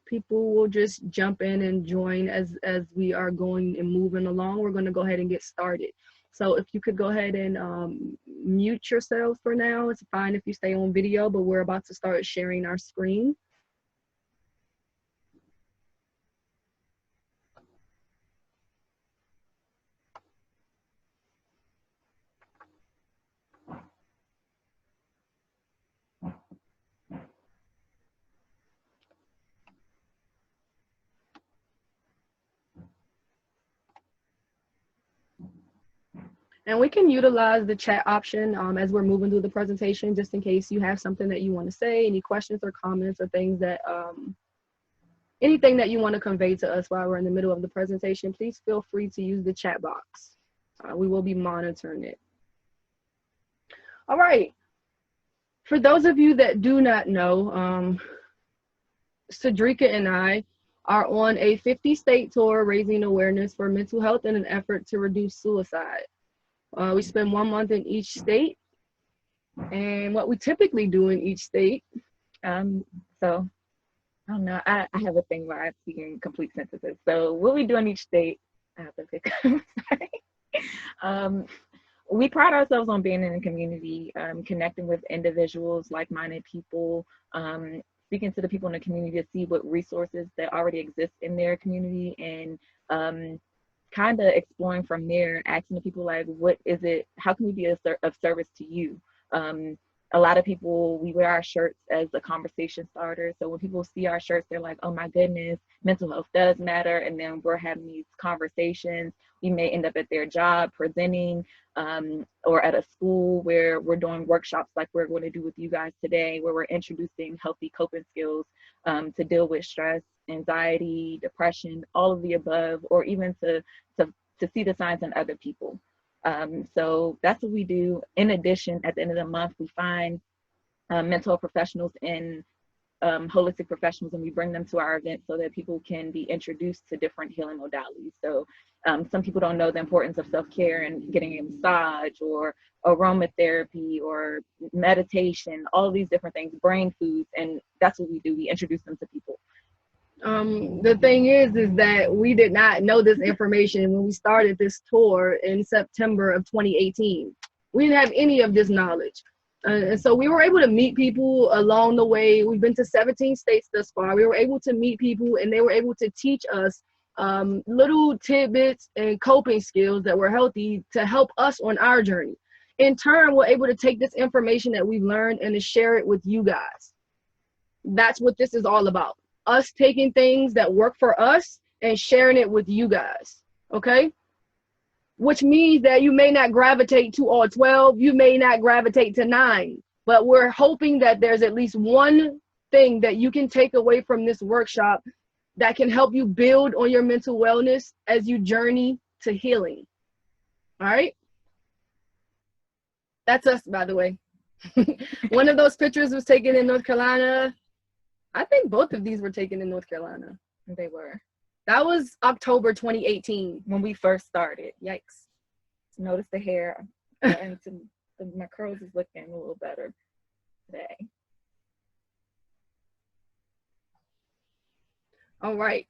people will just jump in and join as we are going and moving along. We're going to go ahead and get started. So if you could go ahead and mute yourselves for now. It's fine if you stay on video, but we're about to start sharing our screen. And we can utilize the chat option as we're moving through the presentation, just in case you have something that you want to say, any questions or comments or things that, anything that you want to convey to us while we're in the middle of the presentation, please feel free to use the chat box. We will be monitoring it. All right. For those of you that do not know, Cedrica and I are on a 50-state tour raising awareness for mental health in an effort to reduce suicide. We spend 1 month in each state, and what we typically do in each state. So I don't know. I have a thing where I speak in complete sentences. So what we do in each state, I have to pick up. We pride ourselves on being in the community, connecting with individuals, like-minded people, speaking to the people in the community to see what resources that already exist in their community, and kind of exploring from there, asking the people like, what is it, how can we be of service to you? A lot of people, we wear our shirts as a conversation starter. So when people see our shirts, they're like, oh my goodness, mental health does matter. And then we're having these conversations. We may end up at their job presenting, or at a school where we're doing workshops like we're going to do with you guys today, where we're introducing healthy coping skills to deal with stress, anxiety, depression, all of the above, or even to see the signs in other people. So that's what we do. In addition, at the end of the month, we find mental health professionals and holistic professionals, and we bring them to our event so that people can be introduced to different healing modalities. So some people don't know the importance of self-care and getting a massage or aromatherapy or meditation, all of these different things, brain foods, and that's what we do. We introduce them to people. The thing is that we did not know this information when we started this tour in September of 2018. We didn't have any of this knowledge. And so we were able to meet people along the way. We've been to 17 states thus far. We were able to meet people, and they were able to teach us little tidbits and coping skills that were healthy to help us on our journey. In turn, we're able to take this information that we've learned and to share it with you guys. That's what this is all about. Us taking things that work for us and sharing it with you guys, okay? Which means that you may not gravitate to all 12, you may not gravitate to 9, but we're hoping that there's at least one thing that you can take away from this workshop that can help you build on your mental wellness as you journey to healing, all right? That's us, by the way. One of those pictures was taken in North Carolina. I think both of these were taken in North Carolina. They were. That was October 2018 when we first started. Yikes. Notice the hair. And my curls is looking a little better today. All right.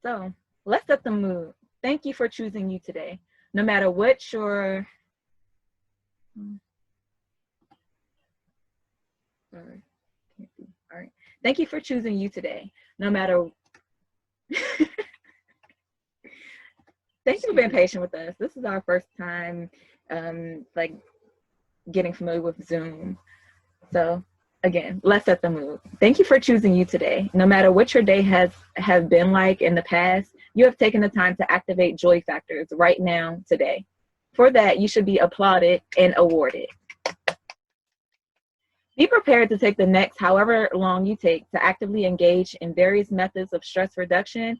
So let's set the mood. Thank you for choosing you today. No matter what your... Sorry. Can't see. All right. Thank you for choosing you today. No matter... Thank you for being patient with us. This is our first time like getting familiar with Zoom. So again, let's set the mood. Thank you for choosing you today. No matter what your day has been like in the past, you have taken the time to activate joy factors right now, today. For that, you should be applauded and awarded. Be prepared to take the next however long you take to actively engage in various methods of stress reduction.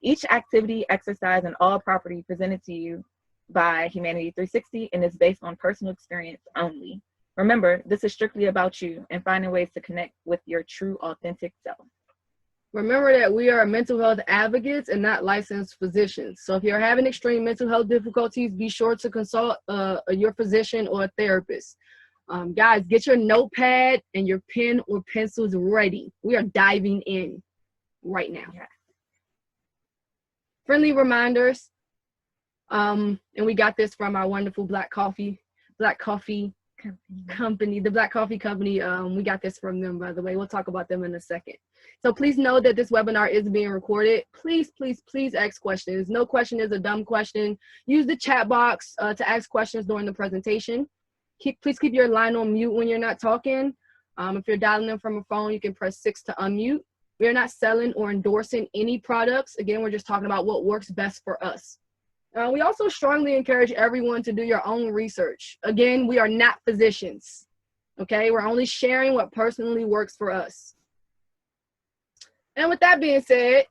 Each activity, exercise, and all property presented to you by Humanity 360 and is based on personal experience only. Remember, this is strictly about you and finding ways to connect with your true, authentic self. Remember that we are mental health advocates and not licensed physicians. So if you're having extreme mental health difficulties, be sure to consult your physician or a therapist. Guys, get your notepad and your pen or pencils ready. We are diving in. right now. Yeah. Friendly reminders. And we got this from our wonderful Black Coffee Company, the Black Coffee Company. We got this from them, by the way. We'll talk about them in a second. So please know that this webinar is being recorded. Please, please, please ask questions. No question is a dumb question. Use the chat box to ask questions during the presentation. Please keep your line on mute when you're not talking. If you're dialing in from a phone, you can press 6 to unmute. We are not selling or endorsing any products. Again, we're just talking about what works best for us. We also strongly encourage everyone to do your own research. Again, we are not physicians, okay? We're only sharing what personally works for us. And with that being said,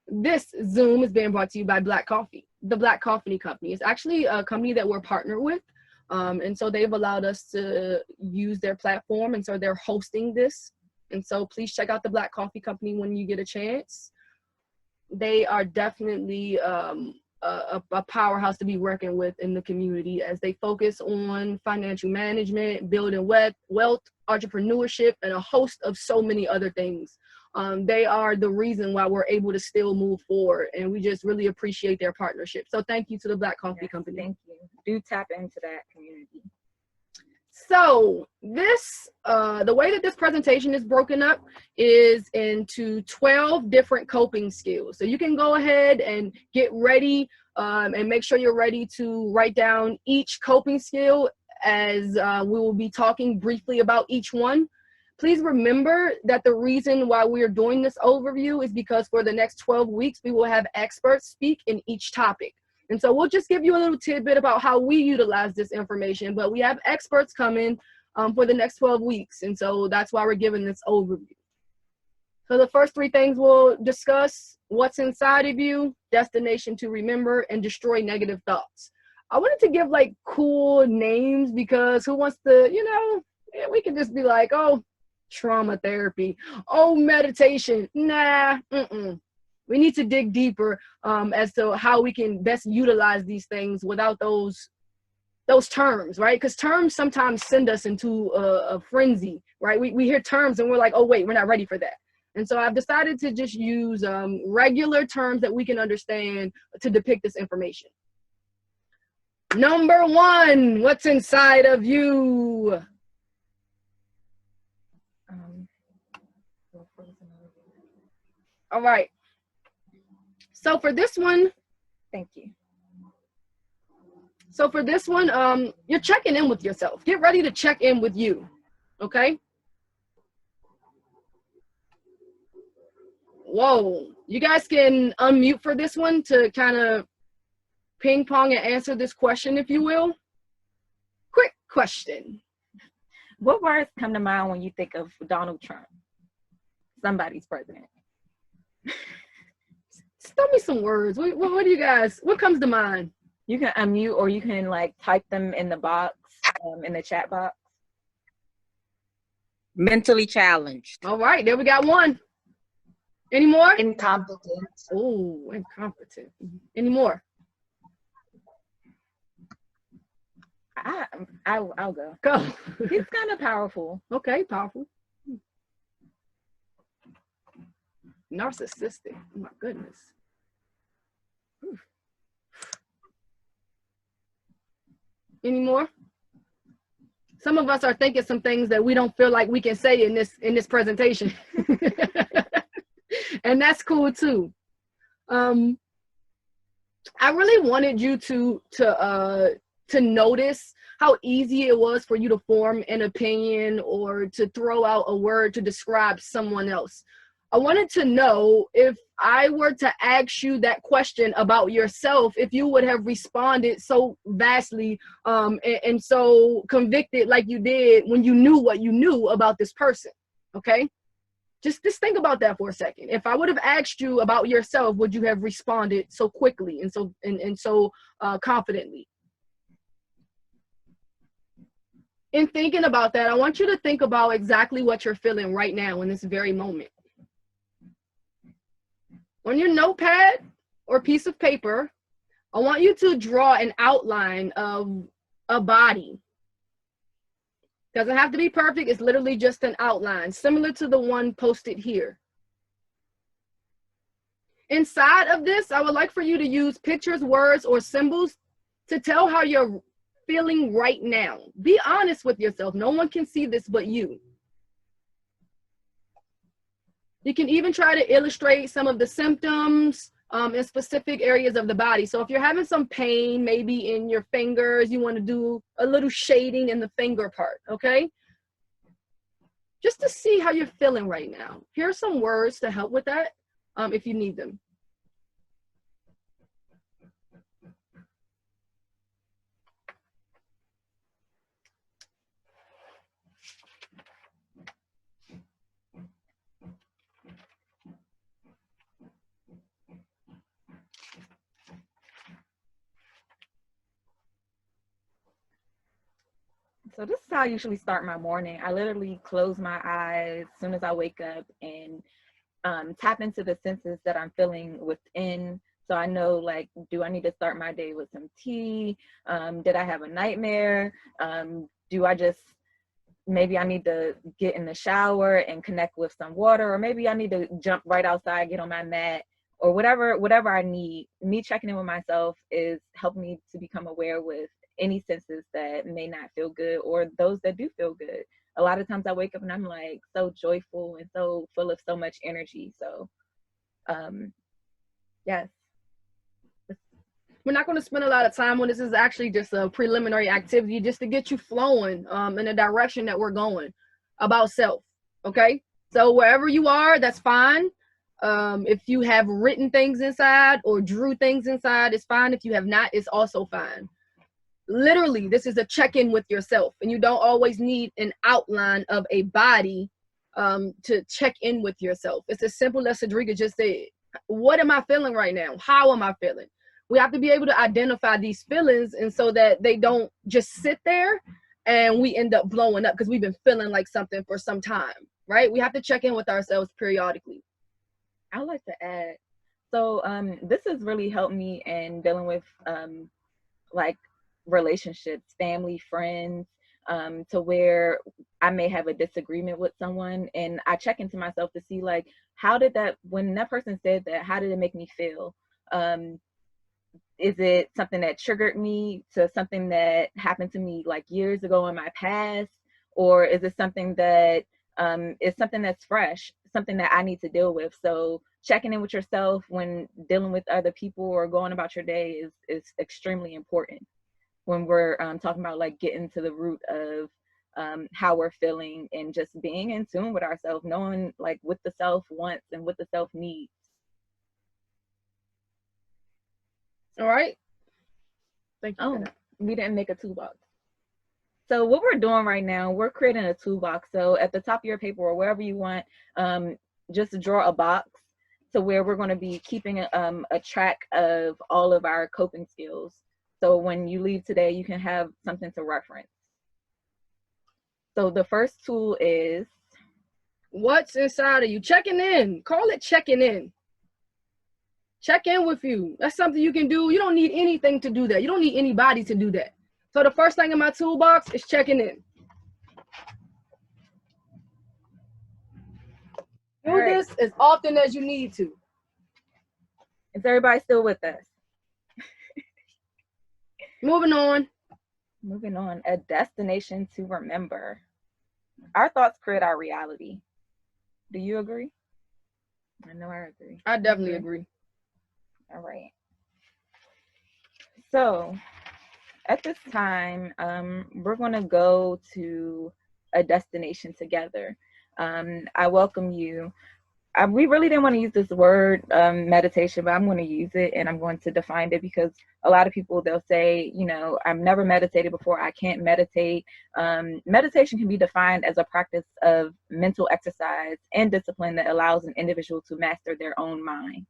this Zoom is being brought to you by Black Coffee, the Black Coffee Company. It's actually a company that we're partnered with. And so they've allowed us to use their platform, and so they're hosting this. And so please check out the Black Coffee Company when you get a chance. They are definitely a powerhouse to be working with in the community as they focus on financial management, building wealth, entrepreneurship, and a host of so many other things. They are the reason why we're able to still move forward, and we just really appreciate their partnership. So thank you to the Black Coffee Company. Thank you. Do tap into that community. So this, the way that this presentation is broken up is into 12 different coping skills. So you can go ahead and get ready and make sure you're ready to write down each coping skill as we will be talking briefly about each one. Please remember that the reason why we are doing this overview is because for the next 12 weeks, we will have experts speak in each topic. And so we'll just give you a little tidbit about how we utilize this information, but we have experts coming for the next 12 weeks. And so that's why we're giving this overview. So the first 3 things we'll discuss: what's inside of you, destination to remember, and destroy negative thoughts. I wanted to give like cool names because who wants to, you know, we can just be like, oh, trauma therapy, oh, meditation. Nah, we need to dig deeper as to how we can best utilize these things without those terms, right? Because terms sometimes send us into a frenzy, right? We hear terms and we're like, oh, wait, we're not ready for that. And so I've decided to just use regular terms that we can understand to depict this information. Number 1, what's inside of you? All right. So for this one, thank you. So for this one, you're checking in with yourself. Get ready to check in with you, okay? Whoa, you guys can unmute for this one to kind of ping pong and answer this question, if you will. Quick question. What words come to mind when you think of Donald Trump? Somebody's president. Tell me some words. What do you guys, what comes to mind? You can unmute or you can like type them in the box, in the chat box. Mentally challenged. All right, there we got one. Any more? Incompetent. Oh, incompetent. Any more? I'll go. Go. He's kind of powerful. Okay, powerful. Narcissistic. Oh my goodness. Oof. Any more? Some of us are thinking some things that we don't feel like we can say in this presentation. And that's cool too. I really wanted you to notice how easy it was for you to form an opinion or to throw out a word to describe someone else. I wanted to know if I were to ask you that question about yourself, if you would have responded so vastly and so convicted like you did when you knew what you knew about this person, okay? Just think about that for a second. If I would have asked you about yourself, would you have responded so quickly and so confidently? In thinking about that, I want you to think about exactly what you're feeling right now in this very moment. On your notepad or piece of paper, I want you to draw an outline of a body. Doesn't have to be perfect. It's literally just an outline, similar to the one posted here. Inside of this, I would like for you to use pictures, words, or symbols to tell how you're feeling right now. Be honest with yourself. No one can see this but you. You can even try to illustrate some of the symptoms in specific areas of the body. So if you're having some pain, maybe in your fingers, you want to do a little shading in the finger part, okay? Just to see how you're feeling right now. Here are some words to help with that if you need them. So this is how I usually start my morning. I literally close my eyes as soon as I wake up and tap into the senses that I'm feeling within. So I know, like, do I need to start my day with some tea? Did I have a nightmare? Do I just, maybe I need to get in the shower and connect with some water, or maybe I need to jump right outside, get on my mat, or whatever I need. Me checking in with myself is helping me to become aware with any senses that may not feel good or those that do feel good. A lot of times I wake up and I'm like so joyful and so full of so much energy. So yes. We're not going to spend a lot of time on this. This is actually just a preliminary activity just to get you flowing in the direction that we're going about self. Okay, so wherever you are, that's fine. If you have written things inside or drew things inside, it's fine. If you have not, it's also fine. Literally, this is a check-in with yourself, and you don't always need an outline of a body to check in with yourself. It's as simple as Cedrica just said. What am I feeling right now? How am I feeling? We have to be able to identify these feelings, and so that they don't just sit there and we end up blowing up because we've been feeling like something for some time, right? We have to check in with ourselves periodically. I'd like to add, so this has really helped me in dealing with like relationships, family, friends, to where I may have a disagreement with someone, and I check into myself to see, like, how did that, when that person said that, how did it make me feel? Is it something that triggered me to something that happened to me like years ago in my past? Or is it something that is something that's fresh, something that I need to deal with? So checking in with yourself when dealing with other people or going about your day is extremely important when we're talking about, like, getting to the root of how we're feeling and just being in tune with ourselves, knowing, like, what the self wants and what the self needs. All right. Thank you. Oh, we didn't make a toolbox. So what we're doing right now, we're creating a toolbox. So at the top of your paper or wherever you want, just draw a box to where we're going to be keeping a track of all of our coping skills. So when you leave today, you can have something to reference. So the first tool is, what's inside of you? Checking in. Call it checking in. Check in with you. That's something you can do. You don't need anything to do that. You don't need anybody to do that. So the first thing in my toolbox is checking in. Do this as often as you need to. Is everybody still with us? Moving on. Moving on. A destination to remember. Our thoughts create our reality. Do you agree? I know I agree. I definitely agree. All right. So at this time, we're going to go to a destination together. I welcome you. We really didn't want to use this word meditation, but I'm going to use it, and I'm going to define it, because a lot of people, they'll say, you know, I've never meditated before, I can't meditate. Meditation can be defined as a practice of mental exercise and discipline that allows an individual to master their own mind.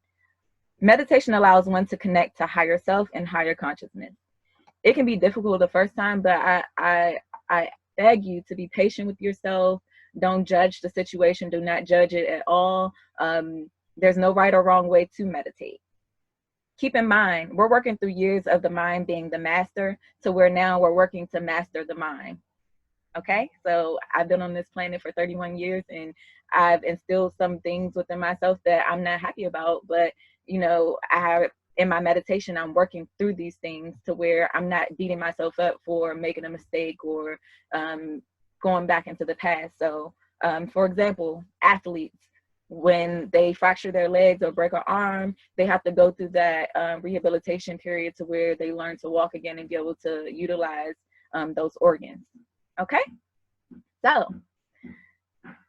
Meditation allows one to connect to higher self and higher consciousness. It can be difficult the first time, but I beg you to be patient with yourself. Don't judge the situation. Do not judge it at all. There's no right or wrong way to meditate. Keep in mind, we're working through years of the mind being the master to where now we're working to master the mind. Okay, so I've been on this planet for 31 years, and I've instilled some things within myself that I'm not happy about, but you know, in my meditation, I'm working through these things to where I'm not beating myself up for making a mistake or going back into the past. So, for example, athletes, when they fracture their legs or break an arm, they have to go through that rehabilitation period to where they learn to walk again and be able to utilize those organs. Okay, so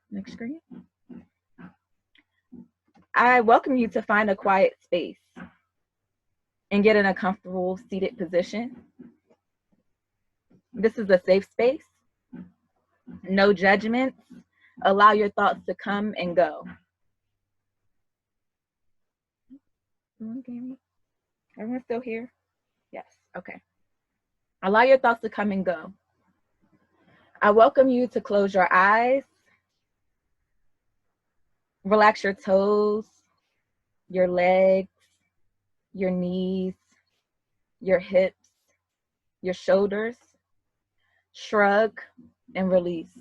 next screen. I welcome you to find a quiet space and get in a comfortable seated position. This is a safe space. No judgments. Allow your thoughts to come and go. Everyone still here? Yes, okay. Allow your thoughts to come and go. I welcome you to close your eyes. Relax your toes, your legs, your knees, your hips, your shoulders. Shrug and release.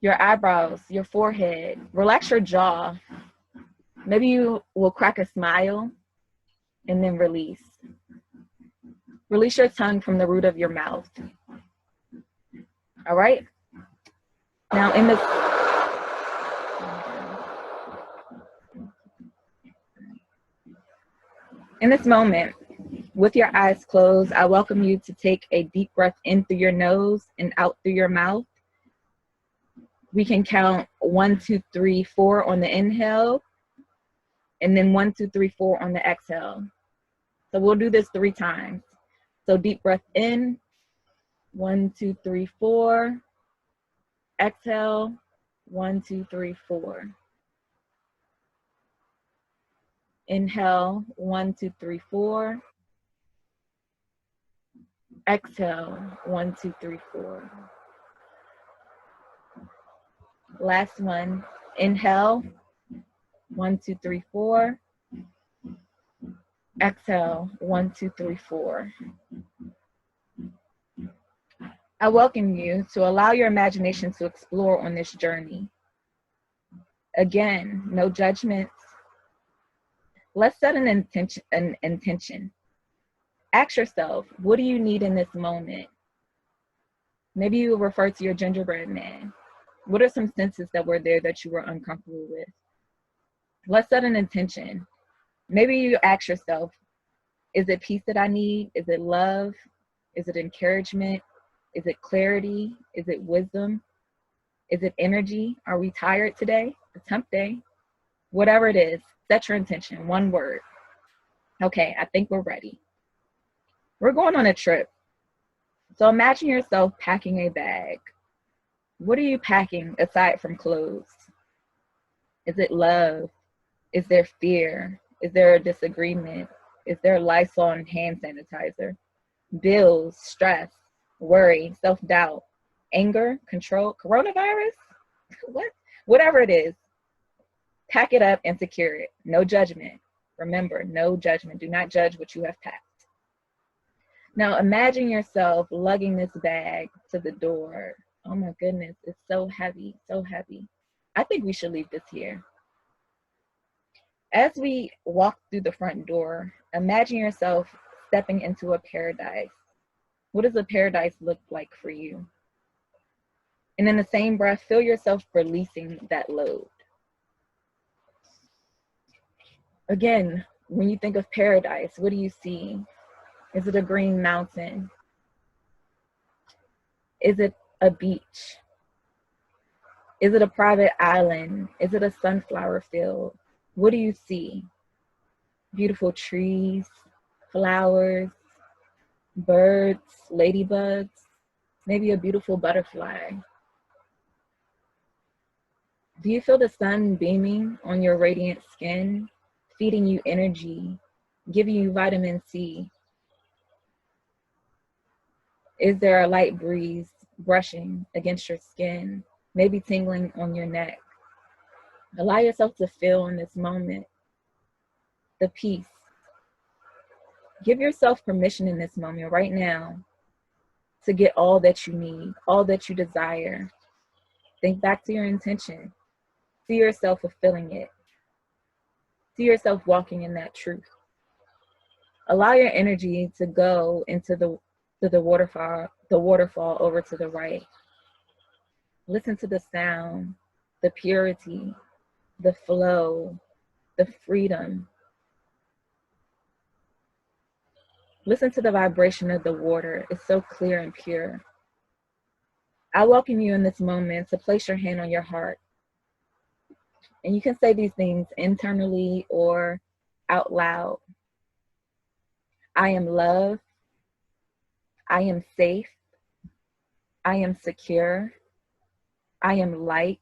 Your eyebrows, your forehead. Relax your jaw. Maybe you will crack a smile and then release. Release your tongue from the root of your mouth. All right? Now in this moment, with your eyes closed, I welcome you to take a deep breath in through your nose and out through your mouth. We can count 1, 2, 3, 4 on the inhale, and then 1, 2, 3, 4 on the exhale. So we'll do this 3 times. So deep breath in, 1, 2, 3, 4. Exhale, 1, 2, 3, 4. Inhale, 1, 2, 3, 4. Exhale, 1, 2, 3, 4. Last one. Inhale, 1, 2, 3, 4. Exhale, 1, 2, 3, 4. I welcome you to allow your imagination to explore on this journey. Again, no judgments. Let's set an intention. Ask yourself, what do you need in this moment? Maybe you will refer to your gingerbread man. What are some senses that were there that you were uncomfortable with? Let's set an intention. Maybe you ask yourself, is it peace that I need? Is it love? Is it encouragement? Is it clarity? Is it wisdom? Is it energy? Are we tired today? It's hump day. Whatever it is, set your intention, one word. Okay, I think we're ready. We're going on a trip. So imagine yourself packing a bag. What are you packing aside from clothes? Is it love? Is there fear? Is there a disagreement? Is there Lysol and hand sanitizer? Bills, stress, worry, self-doubt, anger, control, coronavirus? What? Whatever it is, pack it up and secure it. No judgment. Remember, no judgment. Do not judge what you have packed. Now imagine yourself lugging this bag to the door. Oh my goodness, it's so heavy, so heavy. I think we should leave this here. As we walk through the front door, imagine yourself stepping into a paradise. What does a paradise look like for you? And in the same breath, feel yourself releasing that load. Again, when you think of paradise, what do you see? Is it a green mountain? Is it a beach? Is it a private island? Is it a sunflower field? What do you see? Beautiful trees, flowers, birds, ladybugs, maybe a beautiful butterfly. Do you feel the sun beaming on your radiant skin, feeding you energy, giving you vitamin C? Is there a light breeze brushing against your skin, maybe tingling on your neck? Allow yourself to feel in this moment the peace. Give yourself permission in this moment right now to get all that you need, all that you desire. Think back to your intention. See yourself fulfilling it. See yourself walking in that truth. Allow your energy to go into the waterfall over to the right. Listen to the sound, the purity, the flow, the freedom. Listen to the vibration of the water. It's so clear and pure. I welcome you in this moment to place your hand on your heart. And you can say these things internally or out loud. I am loved. I am safe. I am secure. I am light.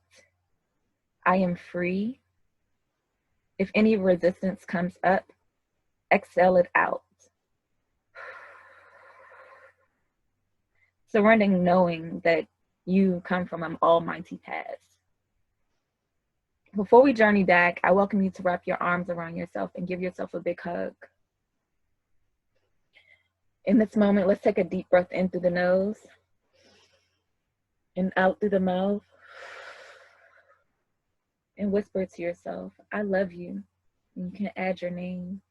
I am free. If any resistance comes up, exhale it out. Surrendering, knowing that you come from an almighty past. Before we journey back, I welcome you to wrap your arms around yourself and give yourself a big hug. In this moment, let's take a deep breath in through the nose and out through the mouth. And whisper to yourself, I love you. You can add your name.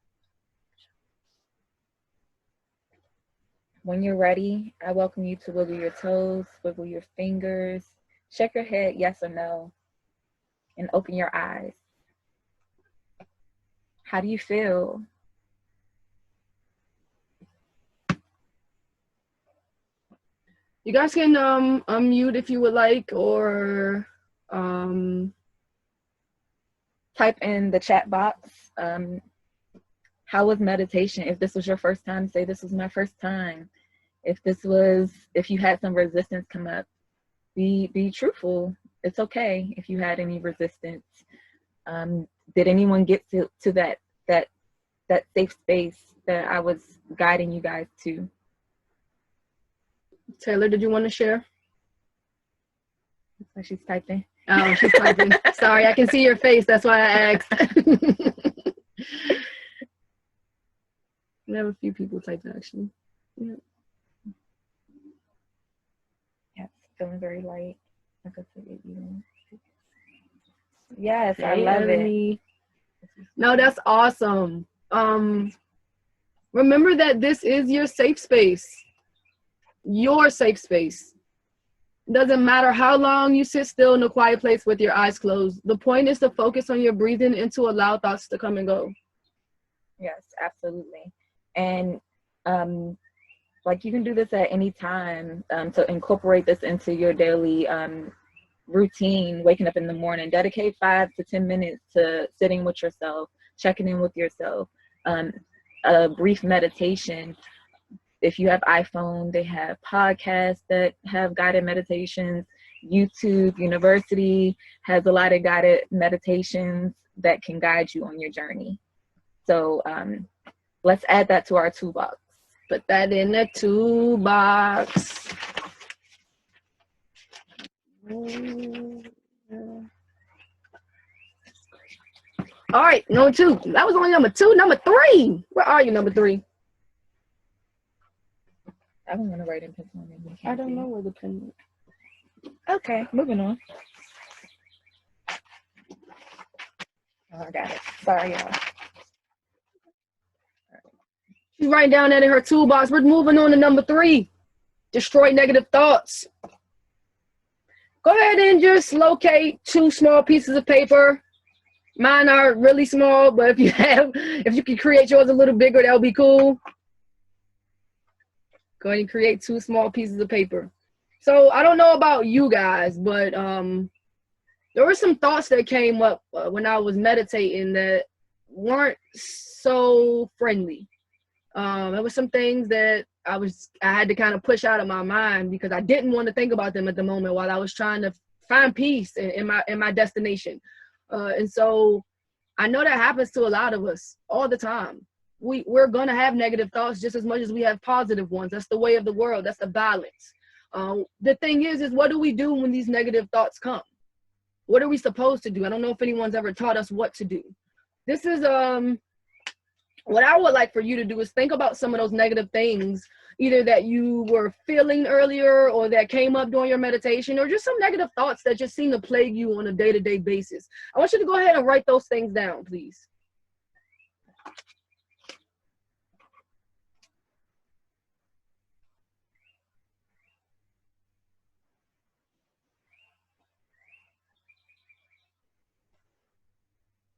When you're ready, I welcome you to wiggle your toes, wiggle your fingers, shake your head yes or no, and open your eyes. How do you feel? You guys can unmute if you would like, or type in the chat box. How was meditation? If this was your first time, say this was my first time. If you had some resistance come up, be truthful. It's okay if you had any resistance. Did anyone get to that safe space that I was guiding you guys to? Taylor, did you want to share? Looks like she's typing. Oh, she's typing. Sorry, I can see your face. That's why I asked. We have a few people typed actually. Yeah. Yeah, feeling very light. I could see it even. Yes, I Hey, love Ebony. it. No, that's awesome. Remember that this is your safe space. Your safe space. Doesn't matter how long you sit still in a quiet place with your eyes closed. The point is to focus on your breathing and to allow thoughts to come and go. Yes, absolutely. And like you can do this at any time to incorporate this into your daily routine, waking up in the morning. Dedicate 5 to 10 minutes to sitting with yourself, checking in with yourself, a brief meditation. If you have iPhone, they have podcasts that have guided meditations. YouTube University has a lot of guided meditations that can guide you on your journey. So let's add that to our toolbox. Put that in the toolbox. All right, number 2. That was only number 2. Number 3. Where are you, number 3? I don't want to write in pencil. I don't know where the pen is. Okay, moving on. Oh, I got it. Sorry, y'all. She's writing down that in her toolbox. We're moving on to number 3. Destroy negative thoughts. Go ahead and just locate 2 small pieces of paper. Mine are really small, but if you can create yours a little bigger, that would be cool. Go ahead and create 2 small pieces of paper. So I don't know about you guys, but there were some thoughts that came up when I was meditating that weren't so friendly. There were some things that I had to kind of push out of my mind because I didn't want to think about them at the moment while I was trying to find peace in my destination. And so I know that happens to a lot of us all the time. We're gonna have negative thoughts just as much as we have positive ones. That's the way of the world. That's the balance. The thing is what do we do when these negative thoughts come? What are we supposed to do? I don't know if anyone's ever taught us what to do. This is what I would like for you to do is think about some of those negative things either that you were feeling earlier or that came up during your meditation, or just some negative thoughts that just seem to plague you on a day-to-day basis. I want you to go ahead and write those things down, please.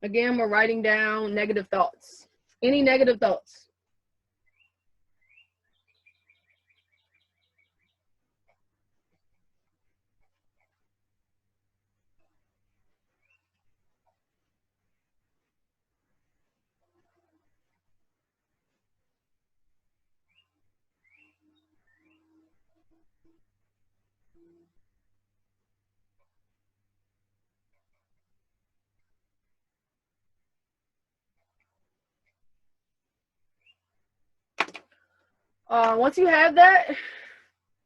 Again, we're writing down negative thoughts. Any negative thoughts? Once you have that,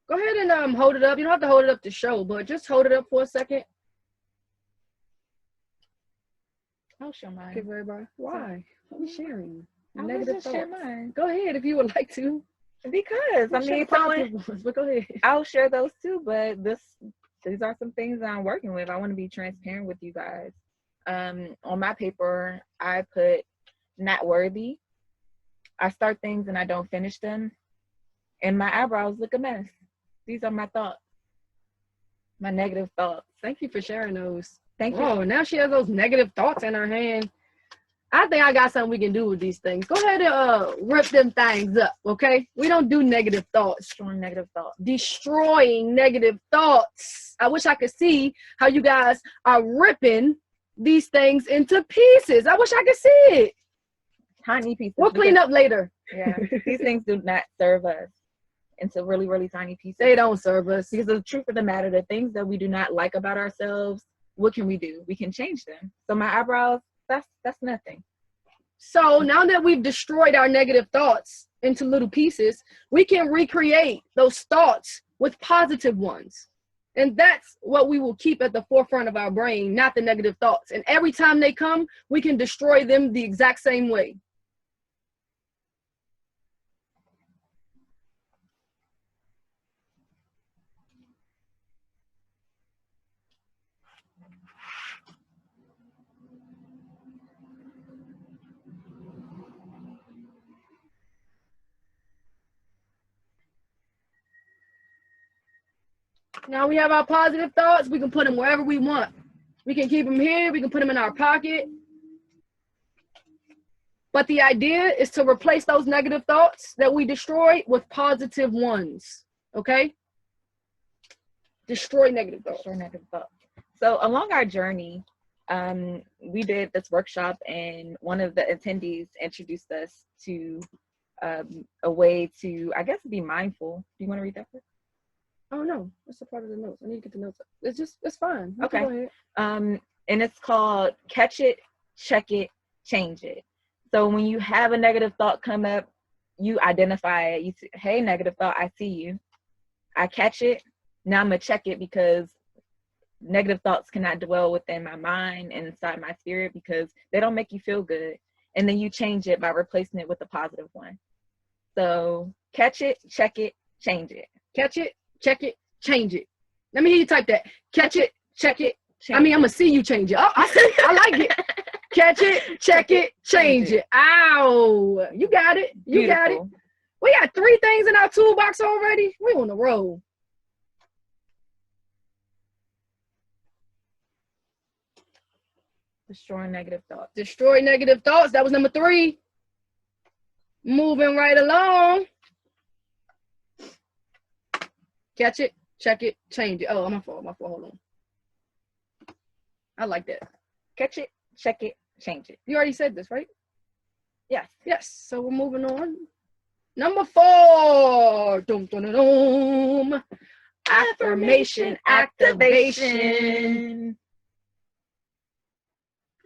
go ahead and hold it up. You don't have to hold it up to show, but just hold it up for a second. I'll share mine. Okay, everybody. Why? I'm sharing. I Negative just share thoughts. mine. Go ahead if you would like to. Because I mean, but go ahead. I'll share those too. But these are some things I'm working with. I want to be transparent with you guys. On my paper, I put not worthy. I start things and I don't finish them, and my eyebrows look a mess. These are my thoughts, my negative thoughts. Thank you for sharing those. Thank you. Oh, now she has those negative thoughts in her hand. I think I got something we can do with these things. Go ahead and rip them things up, okay? We don't do negative thoughts. Destroying negative thoughts. Destroying negative thoughts. I wish I could see how you guys are ripping these things into pieces. I wish I could see it. Tiny pieces. We'll clean up later. Yeah, these things do not serve us into really, really tiny pieces. They don't serve us. Because the truth of the matter, the things that we do not like about ourselves, what can we do? We can change them. So my eyebrows, that's nothing. So now that we've destroyed our negative thoughts into little pieces, we can recreate those thoughts with positive ones. And that's what we will keep at the forefront of our brain, not the negative thoughts. And every time they come, we can destroy them the exact same way. Now we have our positive thoughts. We can put them wherever we want. We can keep them here. We can put them in our pocket. But the idea is to replace those negative thoughts that we destroyed with positive ones. Okay? Destroy negative thoughts. Destroy negative thoughts. So along our journey, we did this workshop, and one of the attendees introduced us to a way to, I guess, be mindful. Do you want to read that first? Oh no, that's a part of the notes. I need to get the notes up. It's fine. Okay. Go ahead. And it's called Catch It, Check It, Change It. So when you have a negative thought come up, you identify it. You say, hey, negative thought, I see you. I catch it. Now I'm gonna check it, because negative thoughts cannot dwell within my mind and inside my spirit, because they don't make you feel good. And then you change it by replacing it with a positive one. So catch it, check it, change it. Catch it, check it, change it. Let me hear you type that. Catch it, check it. Change I'm gonna see you change it. Oh, I see. I like it. Catch it, check it, change it. Ow. You got it. You Beautiful. got it. We got 3 things in our toolbox already. We on the roll. Destroying negative thoughts. Destroy negative thoughts. That was number 3. Moving right along. Catch it, check it, change it. Oh, my fault. Hold on. I like that. Catch it, check it, change it. You already said this, right? Yes. Yes. So we're moving on. Number 4. Dum, dum, dum, dum. Affirmation activation.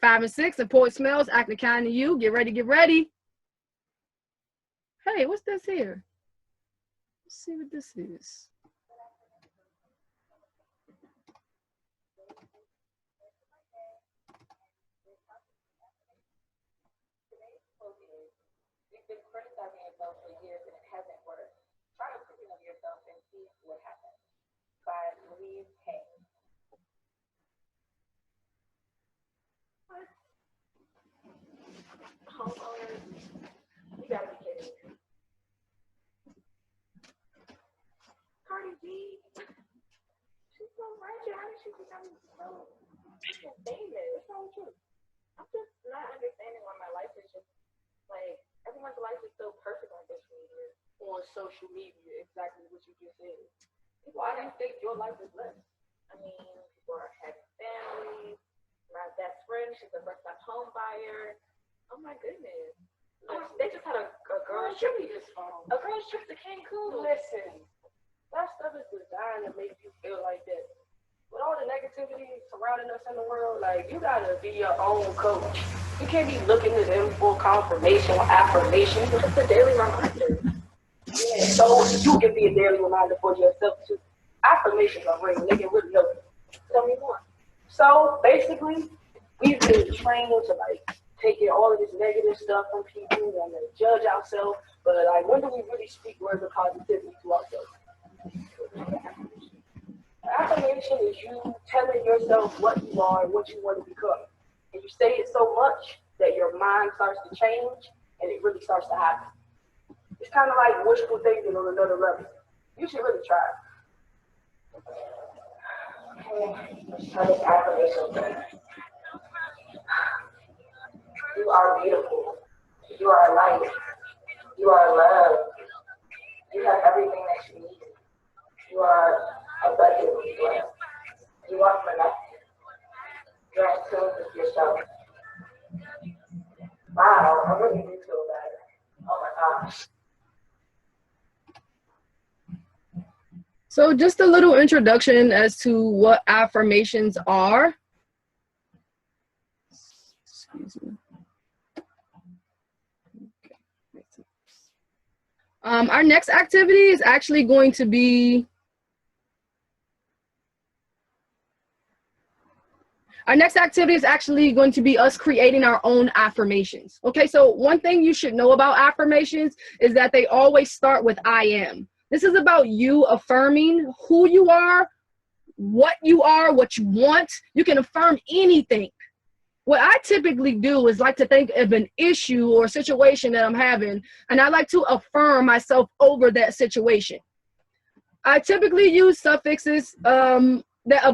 5 and 6. Important smells. Acting kind to you. Get ready. Get ready. Hey, what's this here? Let's see what this is. You've been criticizing yourself for years and it hasn't worked. Try you have? Homeowners, you gotta be kidding me. Cardi B, she's so ratchet. How did she become so famous? What's wrong with you? I'm just not understanding why my life is just like everyone's life is so perfect on social media. On social media, exactly what you just said. Why do you think your life is less? I mean, people are having families. My best friend, she's a first time home buyer. Oh my goodness. They just had a girl trip. A girl's trip to Cancun. Listen, that stuff is designed to make you feel like that. With all the negativity surrounding us in the world, like, you gotta be your own coach. You can't be looking to them for confirmation or affirmation. It's a daily reminder. Yeah, so you can be a daily reminder for yourself too. Affirmations are real. They can really help you. Tell me more. So basically, we've been trained to like take in all of this negative stuff from people and then judge ourselves. But like, when do we really speak words of positivity to ourselves? Affirmation is you telling yourself what you are and what you want to become. And you say it so much that your mind starts to change and it really starts to happen. It's kind of like wishful thinking on another level. You should really try it. Okay, let's try this affirmation thing. You are beautiful. You are light. You are love. You have everything that you need. You are abundantly blessed. You are connected. You're in tune with yourself. Wow, I really do feel better. Oh my gosh. So just a little introduction as to what affirmations are. Excuse me. Our next activity is actually going to be us creating our own affirmations. Okay, so one thing you should know about affirmations is that they always start with I am. This is about you affirming who you are, what you want. You can affirm anything. What I typically do is like to think of an issue or situation that I'm having, and I like to affirm myself over that situation. I typically use suffixes of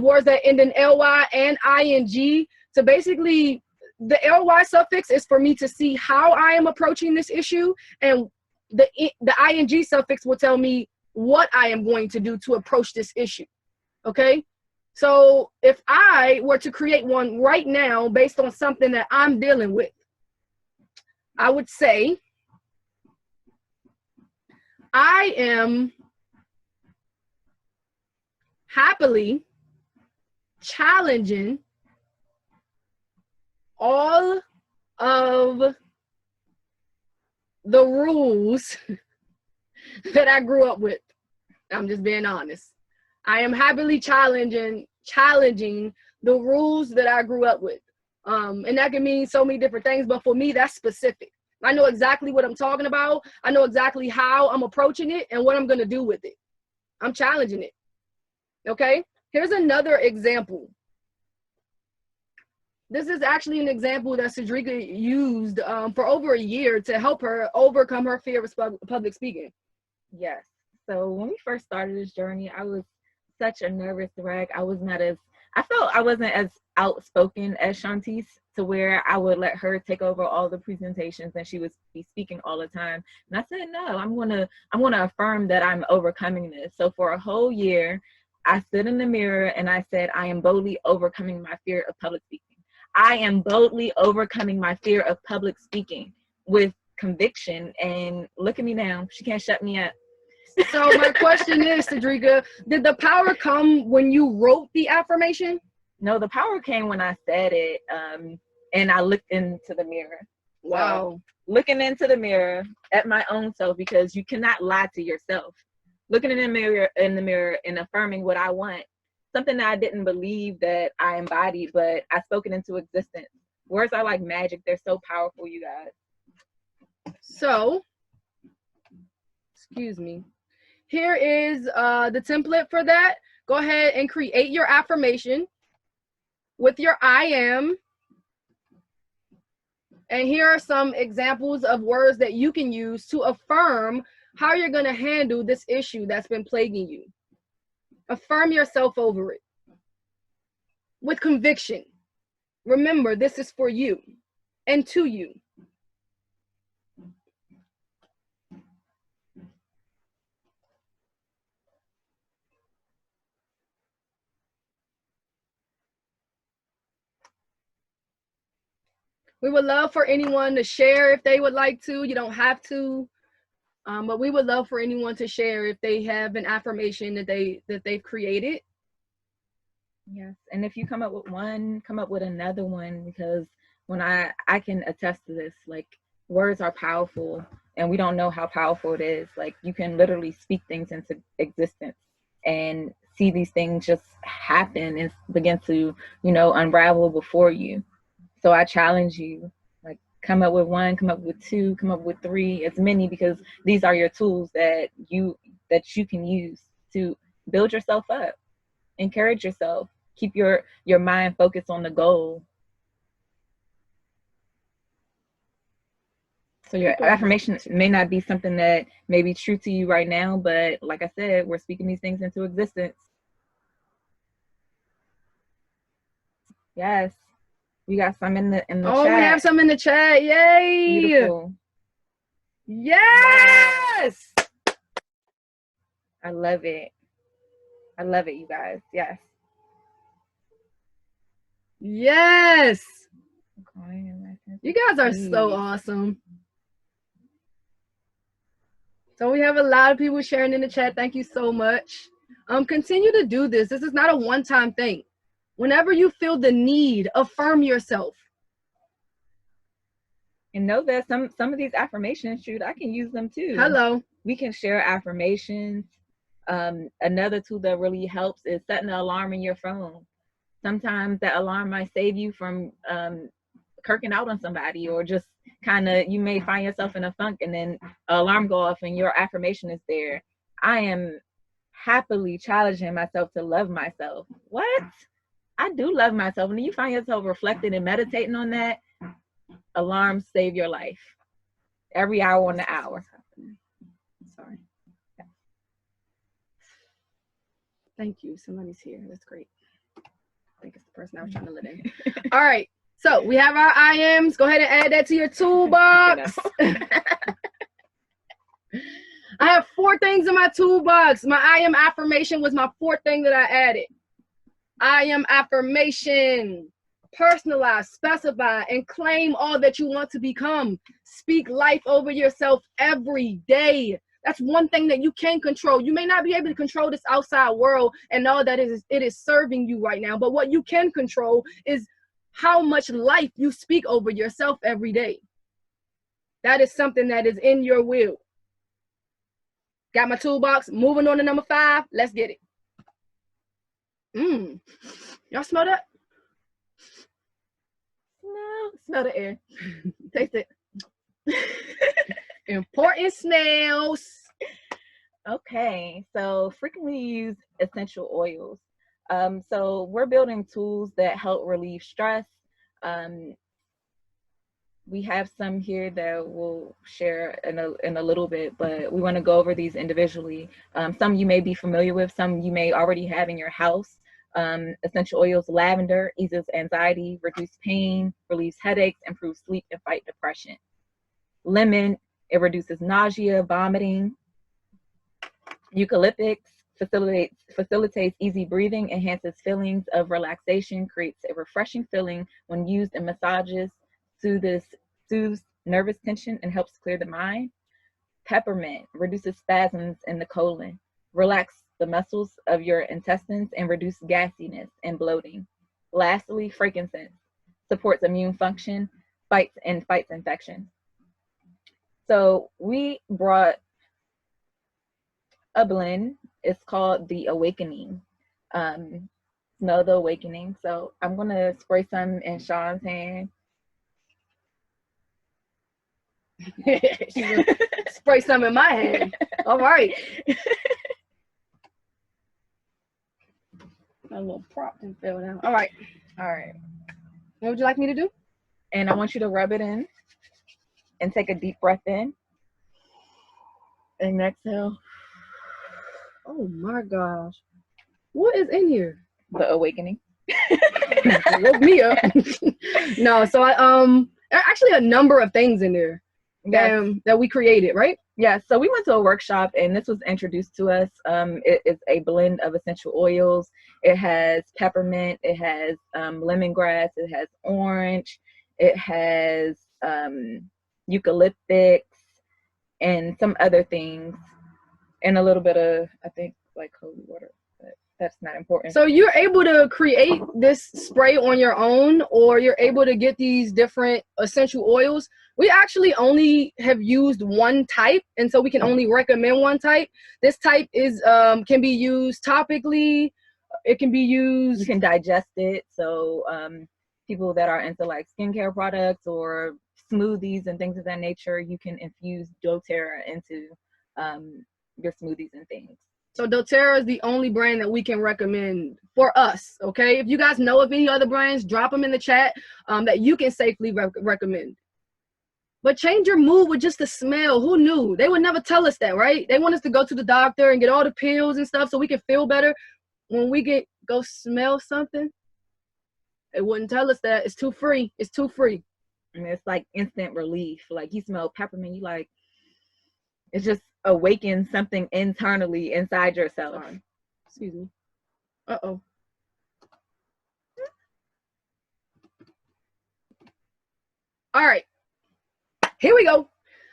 words that end in ly and ing to basically, the ly suffix is for me to see how I am approaching this issue, and the ing suffix will tell me what I am going to do to approach this issue. Okay? So if I were to create one right now based on something that I'm dealing with, I would say, I am happily challenging all of the rules that I grew up with. I'm just being honest. I am happily challenging the rules that I grew up with. And that can mean so many different things, but for me, that's specific. I know exactly what I'm talking about. I know exactly how I'm approaching it and what I'm going to do with it. I'm challenging it. Okay? Here's another example. This is actually an example that Cedrica used for over a year to help her overcome her fear of public speaking. Yes. So when we first started this journey, I was such a nervous wreck. I felt I wasn't as outspoken as Shantice, to where I would let her take over all the presentations and she would be speaking all the time. And I said, no, I'm gonna affirm that I'm overcoming this. So for a whole year, I stood in the mirror and I said, I am boldly overcoming my fear of public speaking. I am boldly overcoming my fear of public speaking with conviction. And look at me now. She can't shut me up. So my question is, Cedrica, did the power come when you wrote the affirmation? No, the power came when I said it, and I looked into the mirror. Wow. So, looking into the mirror at my own self, because you cannot lie to yourself. Looking in the mirror and affirming what I want, something that I didn't believe that I embodied, but I spoke it into existence. Words are like magic. They're so powerful, you guys. So, excuse me. Here is the template for that. go ahead and create your affirmation with your I am. And here are some examples of words that you can use to affirm how you're going to handle this issue that's been plaguing you. Affirm yourself over it with conviction. Remember, this is for you and to you. We would love for anyone to share if they would like to. You don't have to, but we would love for anyone to share if they have an affirmation that they've created. Yes, and if you come up with one, come up with another one, because when I can attest to this, like, words are powerful, and we don't know how powerful it is. Like, you can literally speak things into existence and see these things just happen and begin to, unravel before you. So I challenge you, like, come up with one, come up with two, come up with three, as many, because these are your tools that you can use to build yourself up, encourage yourself, keep your mind focused on the goal. So your affirmation may not be something that may be true to you right now, but like I said, we're speaking these things into existence. Yes. We got some in the chat. Oh, we have some in the chat. Yay! Beautiful. Yes! I love it. I love it, you guys. Yes. Yes! You guys are so awesome. So we have a lot of people sharing in the chat. Thank you so much. Continue to do this. This is not a one-time thing. Whenever you feel the need, affirm yourself. And know that some of these affirmations, shoot, I can use them too. Hello. We can share affirmations. Another tool that really helps is setting an alarm in your phone. Sometimes that alarm might save you from kirking out on somebody, or just kind of, you may find yourself in a funk and then an alarm go off and your affirmation is there. I am happily challenging myself to love myself. What? I do love myself. And then you find yourself reflecting and meditating on that. Alarms save your life every hour on the hour. Sorry. Thank you. Somebody's here. That's great. I think it's the person I was trying to let in. All right. So we have our I ams. Go ahead and add that to your toolbox. I have 4 things in my toolbox. My I am affirmation was my 4th thing that I added. I am affirmation. Personalize, specify, and claim all that you want to become. Speak life over yourself every day. That's one thing that you can control. You may not be able to control this outside world and all that it is serving you right now, but what you can control is how much life you speak over yourself every day. That is something that is in your will. Got my toolbox. Moving on to number 5. Let's get it. Y'all smell that? No, smell the air. Taste it. Important smells. Okay, so frequently used essential oils. So we're building tools that help relieve stress. We have some here that we'll share in a little bit, but we want to go over these individually. Some you may be familiar with, some you may already have in your house. Essential oils: lavender eases anxiety, reduces pain, relieves headaches, improves sleep, and fight depression. Lemon, it reduces nausea, vomiting. Eucalyptus facilitates easy breathing, enhances feelings of relaxation, creates a refreshing feeling when used in massages, soothes nervous tension, and helps clear the mind. Peppermint reduces spasms in the colon, relax the muscles of your intestines, and reduce gassiness and bloating. Lastly, frankincense supports immune function, fights infection. So we brought a blend. It's called the Awakening. Smell the Awakening. So I'm gonna spray some in Sean's hand. Spray some in my hand. All right. A little prop didn't fell down. All right. All right. What would you like me to do? And I want you to rub it in and take a deep breath in and exhale. Oh my gosh. What is in here? The awakening. Woke me up. No, so there are actually a number of things in there that we created, right? Yeah, so we went to a workshop and this was introduced to us. It is a blend of essential oils. It has peppermint, it has lemongrass, it has orange, it has eucalyptics and some other things, and a little bit of, I think, like holy water, but that's not important. So you're able to create this spray on your own, or you're able to get these different essential oils. We actually only have used one type, and so we can only recommend one type. This type is can be used topically. It can be used. You can digest it. So people that are into like skincare products or smoothies and things of that nature, you can infuse doTERRA into your smoothies and things. So doTERRA is the only brand that we can recommend for us, okay? If you guys know of any other brands, drop them in the chat that you can safely recommend. But change your mood with just the smell. Who knew? They would never tell us that, right? They want us to go to the doctor and get all the pills and stuff so we can feel better. When we go smell something, they wouldn't tell us that. It's too free. It's too free. And it's like instant relief. Like you smell peppermint, you like, it's just awakens something internally inside yourself. Sorry. Excuse me. Uh-oh. All right. Here we go.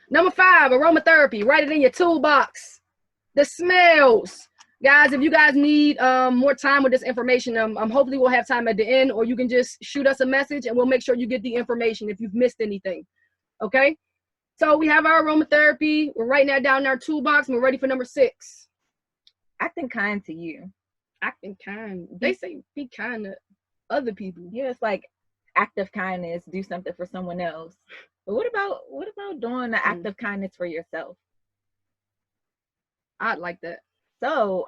Number 5, aromatherapy. Write it in your toolbox. The smells. Guys, if you guys need more time with this information, hopefully we'll have time at the end, or you can just shoot us a message and we'll make sure you get the information if you've missed anything. Okay? So we have our aromatherapy. We're writing that down in our toolbox, and we're ready for number 6. Acting kind to you. Acting kind. They say be kind to other people. Yeah, it's like act of kindness, do something for someone else. But what about doing the act of kindness for yourself? I'd like that. So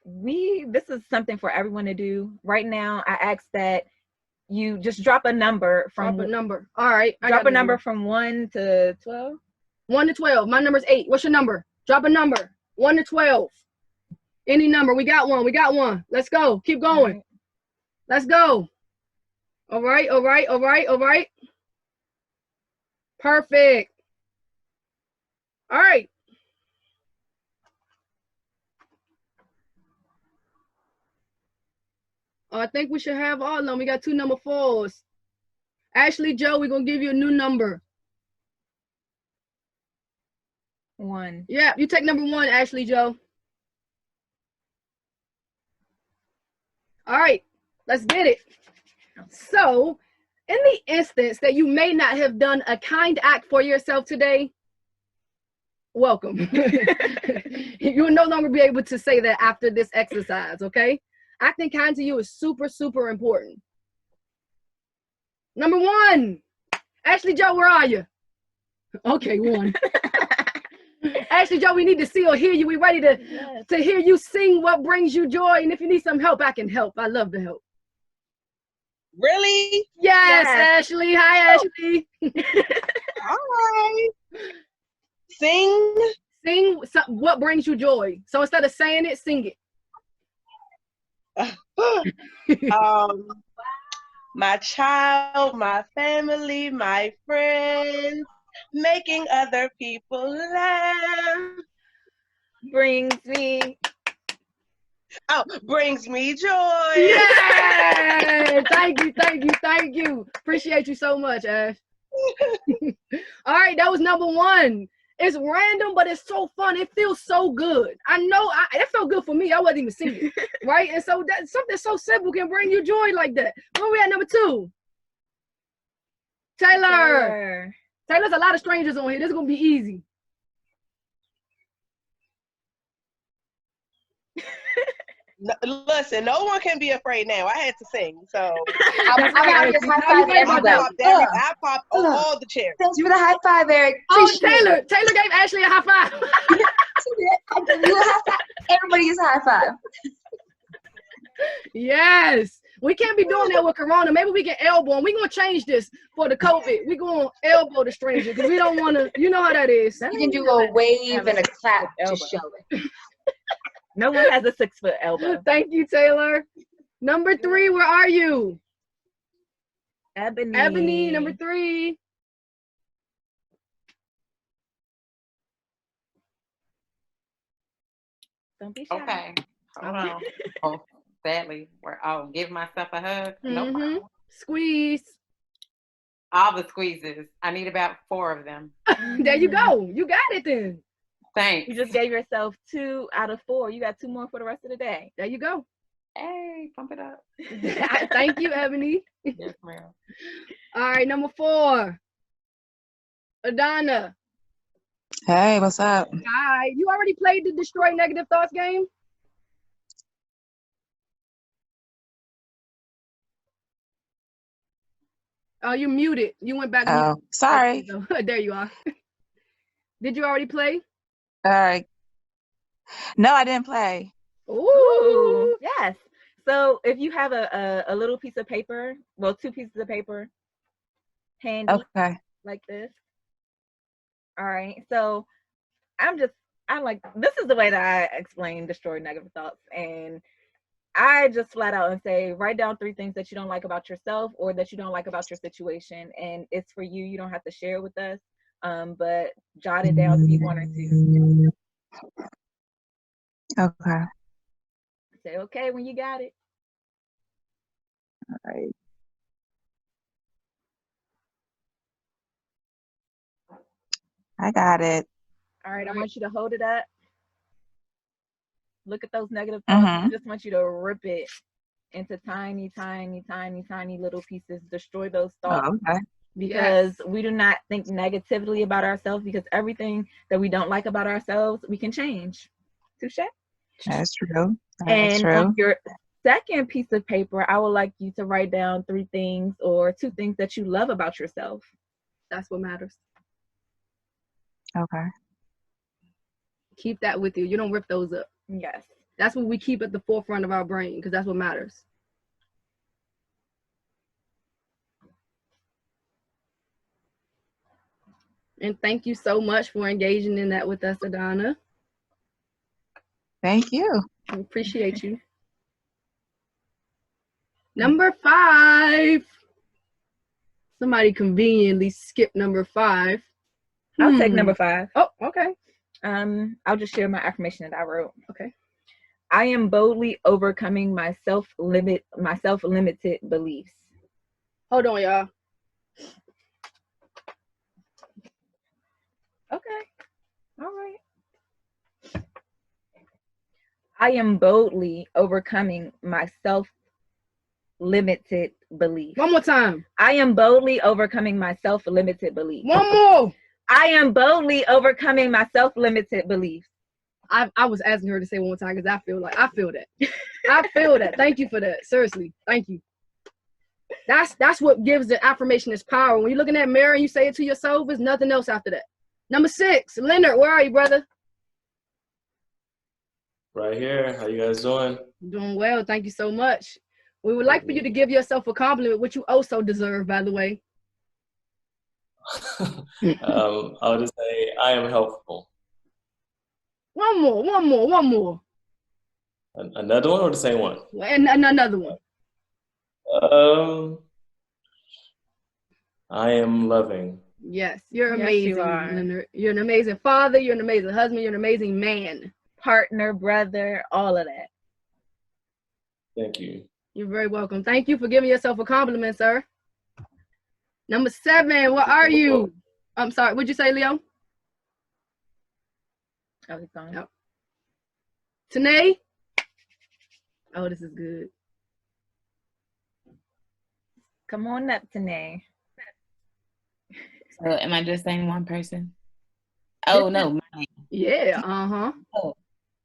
this is something for everyone to do. Right now, I ask that you just drop a number from Drop a number. All right. Drop a number from 1 to 12. 1 to 12. My number's 8. What's your number? Drop a number. 1 to 12. Any number. We got one. We got one. Let's go. Keep going. Right. Let's go. All right. All right. All right. All right. Perfect. All right. I think we should have all of them. We got 2 number 4s. Ashley Joe, we're going to give you a new number. 1. Yeah, you take number 1, Ashley Joe. All right, let's get it. So, in the instance that you may not have done a kind act for yourself today, welcome. You will no longer be able to say that after this exercise, okay? Acting kind to you is super, super important. Number 1, Ashley Joe, where are you? Okay, 1. Ashley Joe, we need to see or hear you. We ready to hear you sing what brings you joy. And if you need some help, I can help. I love to help. Really? Yes. Ashley. Hi, Ashley. All right. Sing. Sing what brings you joy. So instead of saying it, sing it. My child, my family, my friends, making other people laugh Brings me joy. Yay! Thank you, thank you, thank you. Appreciate you so much, Ash. All right, that was number 1. It's random, but it's so fun. It feels so good. I know it felt good for me. I wasn't even singing, right? And so that something so simple can bring you joy like that. Where we at number 2? Taylor. Taylor's a lot of strangers on here. This is gonna be easy. Listen, no one can be afraid now. I had to sing, so I just high five everybody. I popped all the chairs. Thanks for the high five, Eric. Oh, Taylor gave Ashley a high five. I give you a high five. Everybody gets a high five. Yes. We can't be doing that with Corona. Maybe we get elbow. And we're going to change this for the COVID. We're going to elbow the stranger because we don't want to, you know how that is. You can do a wave and a clap to show it. No one has a 6-foot elbow. Thank you, Taylor. Number 3, where are you? Ebony. Ebony, number 3. Don't be shy. Okay. Hold on. Oh, sadly, I'll give myself a hug. No problem. Squeeze. All the squeezes. I need about 4 of them. There you go. You got it then. Thanks. You just gave yourself 2 out of 4. You got 2 more for the rest of the day. There you go. Hey, pump it up. Thank you, Ebony. Yes, ma'am. All right, number 4. Adana. Hey, what's up? Hi. You already played the Destroy Negative Thoughts game? Oh, you're muted. You went back. Oh, sorry. There you are. Did you already play? All right. No, I didn't play. Ooh. Yes. So if you have a little piece of paper, well, 2 pieces of paper handy, Okay. like this. All right. So this is the way that I explain Destroy Negative Thoughts. And I just flat out and say, write down 3 things that you don't like about yourself or that you don't like about your situation. And it's for you. You don't have to share it with us. But jot it down if you want to. Okay. Say okay when you got it. All right. I got it. All right. I want you to hold it up. Look at those negative thoughts. I just want you to rip it into tiny, tiny, tiny, tiny little pieces. Destroy those thoughts. Oh, okay. Because we do not think negatively about ourselves, because everything that we don't like about ourselves, we can change. Touche? That's true. And on your second piece of paper, I would like you to write down 3 things or 2 things that you love about yourself. That's what matters. Okay. Keep that with you. You don't rip those up. Yes. That's what we keep at the forefront of our brain, because that's what matters. And thank you so much for engaging in that with us, Adana. Thank you. I appreciate you. Number 5. Somebody conveniently skipped number 5. I'll take number 5. Oh, okay. I'll just share my affirmation that I wrote. Okay. I am boldly overcoming my self-limited beliefs. Hold on, y'all. Okay. All right. I am boldly overcoming my self-limited beliefs. One more time. I am boldly overcoming my self-limited beliefs. One more. I am boldly overcoming my self-limited beliefs. I was asking her to say one more time because I feel that. I feel that. Thank you for that. Seriously. Thank you. That's what gives the affirmation its power. When you look in that mirror and you say it to yourself, there's nothing else after that. Number 6, Leonard, where are you, brother? Right here. How you guys doing? Doing well. Thank you so much. We would like for you to give yourself a compliment, which you also deserve, by the way. I would just say I am helpful. One more. Another one or the same one? And another one. I am loving. Yes, you're Yes, amazing, you are. Leonard. You're an amazing father. You're an amazing husband. You're an amazing man. Partner, brother, all of that. Thank you. You're very welcome. Thank you for giving yourself a compliment, sir. Number 7, what are you? I'm sorry, what'd you say, Leo? Oh, he's gone. Yep. Tanae? Oh, this is good. Come on up, Tanae. So am I just saying one person? Oh, no. Mine. Yeah, uh-huh. Oh,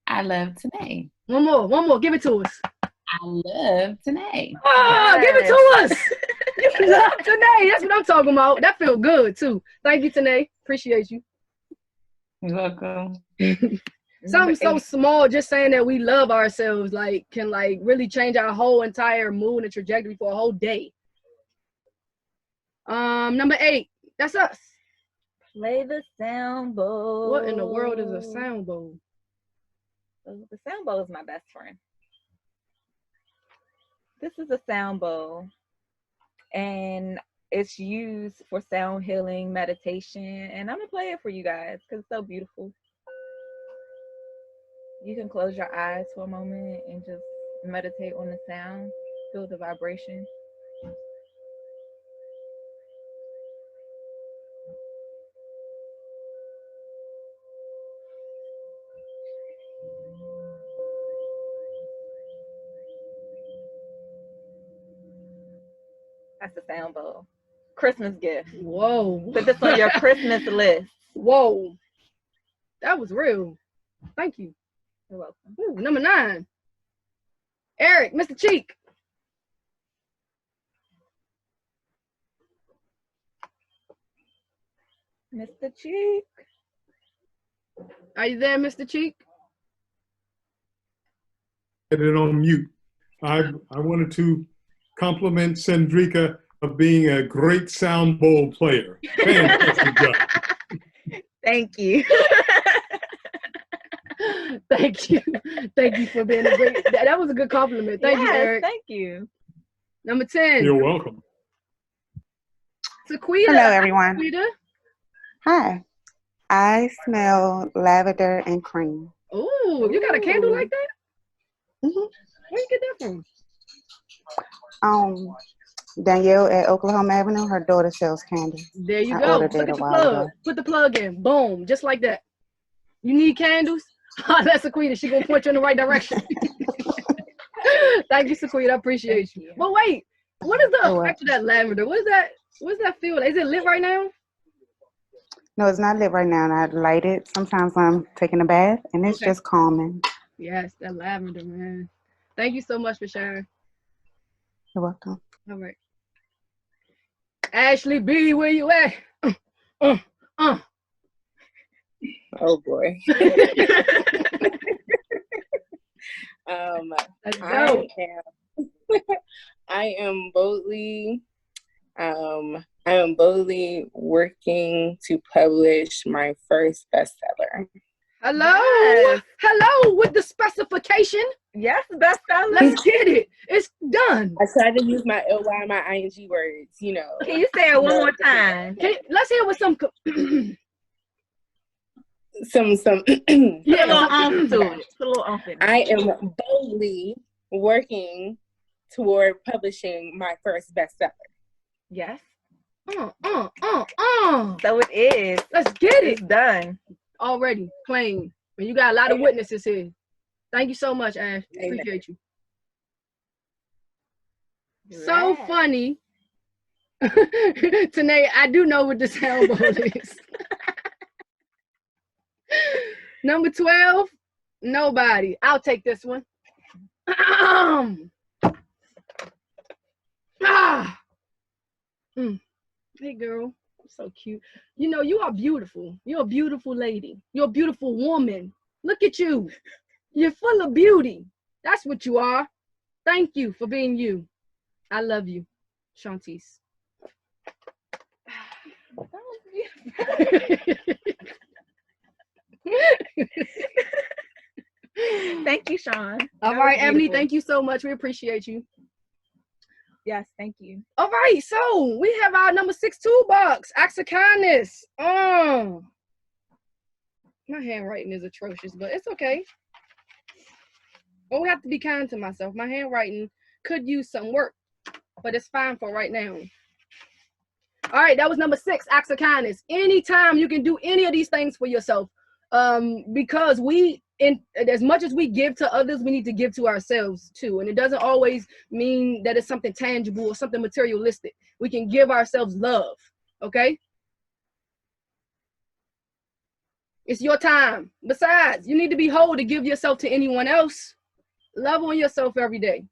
I love Tanae. One more. Give it to us. I love Tanae. Oh, give it to us. You love Tanae. That's what I'm talking about. That feels good, too. Thank you, Tanae. Appreciate you. You're welcome. Something so small, just saying that we love ourselves, like, can like really change our whole entire mood and trajectory for a whole day. Number 8, that's us. Play the sound bowl. What in the world is a sound bowl? The sound bowl is my best friend. This is a sound bowl, and it's used for sound healing, meditation, and I'm gonna play it for you guys because it's so beautiful. You can close your eyes for a moment and just meditate on the sound, feel the vibration. That's the sound bowl. Christmas gift. Whoa. Put this on your Christmas list. Whoa. That was real. Thank you. You're welcome. Ooh, number 9. Eric, Mr. Cheek. Mr. Cheek. Are you there, Mr. Cheek? Get it on mute. I wanted to compliment Sandrika of being a great sound bowl player. Fantastic job. Thank you. Thank you. Thank you for being a great. That was a good compliment. Thank you, Eric. Thank you. Number 10. You're welcome. Sequita. Hello, everyone. Sequita. Hi. I smell lavender and cream. Ooh, you got a candle like that? Mm-hmm. Where you get that from? Danielle at Oklahoma Avenue, her daughter sells candy. There you I go. ordered Look it at a the while plug. ago. Put the plug in. Boom. Just like that. You need candles? That's Sequita. She gonna point you in the right direction. Thank you, Sequita. I appreciate you. But wait, what is the effect of that lavender? What is that? What does that feel like? Is it lit right now? No, it's not lit right now, and I light it. Sometimes I'm taking a bath, and it's just calming. Yes, that lavender, man. Thank you so much for sharing. You're welcome. All right. Ashley B, where you at? Oh boy. Let's go. I am boldly working to publish my first bestseller. Hello. Yes. Hello with the specification. Yes, bestseller. Let's get it. It's done. I tried to use my LY and my ING words, you know. Can you say it one more time? Let's hear with some yeah, a little oomph to it. A little oomph. I am boldly working toward publishing my first bestseller. Yes. So it is. Let's get it. It's done. Already playing. And you got a lot of witnesses here. Thank you so much, Ash. Amen. Appreciate you. So funny. Tanae, I do know what the sound bowl is. Number 12, nobody. I'll take this one. Hey, girl. So cute. You know, you are beautiful. You're a beautiful lady. You're a beautiful woman. Look at you. You're full of beauty. That's what you are. Thank you for being you. I love you, Shantice. Thank you, Sean. All right, Emily, thank you so much. We appreciate you. Yes, thank you. All right, so we have our number 6 toolbox, acts of kindness. My handwriting is atrocious, but it's okay. I don't have to be kind to myself. My handwriting could use some work, but it's fine for right now. All right, that was number 6, acts of kindness. Anytime you can do any of these things for yourself, because as much as we give to others, we need to give to ourselves too. And it doesn't always mean that it's something tangible or something materialistic. We can give ourselves love, okay? It's your time. Besides, you need to be whole to give yourself to anyone else. Love on yourself every day.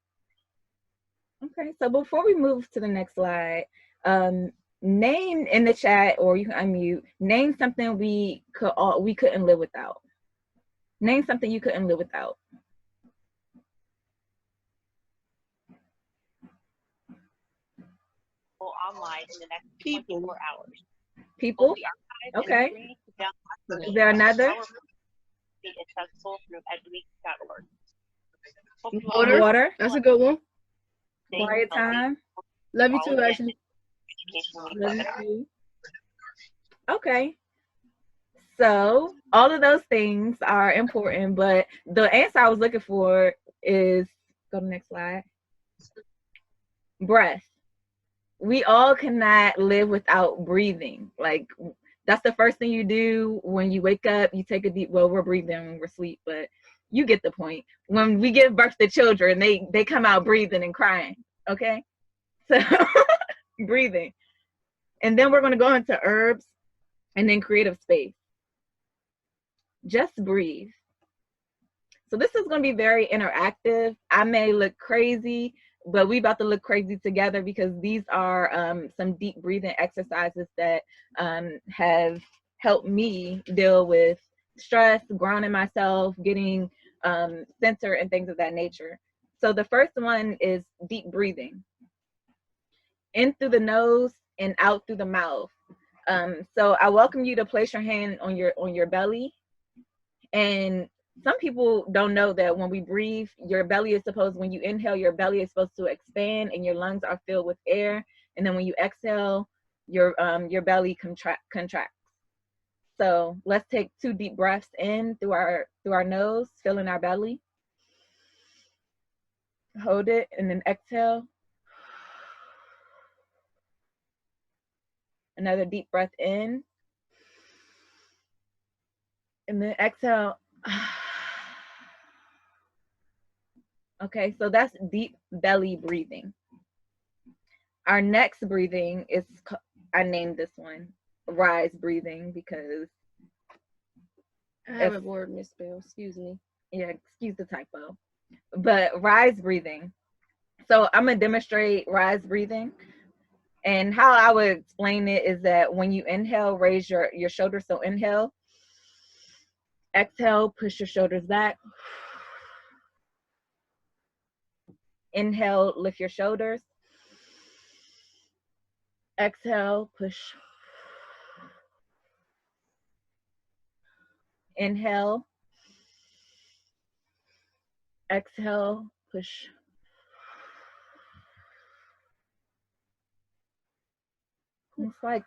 Okay, so before we move to the next slide, name in the chat, or you can unmute, name something we couldn't live without. Name something you couldn't live without. Online in the next People. 24 hours. People? Okay. Is there another? Be accessible through edweek.org. Water. That's a good one. Quiet time. Love you too, actually. Love you too. Okay. So all of those things are important, but the answer I was looking for is, go to the next slide. Breath. We all cannot live without breathing. Like, that's the first thing you do when you wake up. You take a deep, well, we're breathing when we're asleep, but you get the point. When we give birth to children, they come out breathing and crying, okay? So breathing. And then we're going to go into herbs and then creative space. Just breathe. So this is going to be very interactive. I may look crazy, but we about to look crazy together because these are some deep breathing exercises that have helped me deal with stress, grounding myself, getting centered and things of that nature. So the first one is deep breathing. In through the nose and out through the mouth. So I welcome you to place your hand on your belly. And some people don't know that when we breathe, your belly is supposed, when you inhale, your belly is supposed to expand and your lungs are filled with air. And then when you exhale, your belly contracts. So let's take 2 deep breaths in through our nose, filling our belly. Hold it and then exhale. Another deep breath in. And then exhale. Okay, so that's deep belly breathing. Our next breathing is, I named this one rise breathing because I have a word misspelled, excuse me. Yeah, excuse the typo. But rise breathing. So I'm gonna demonstrate rise breathing. And how I would explain it is that when you inhale, raise your shoulders. So inhale, exhale, push your shoulders back. Inhale, lift your shoulders. Exhale, push. Inhale. Exhale, push. It's like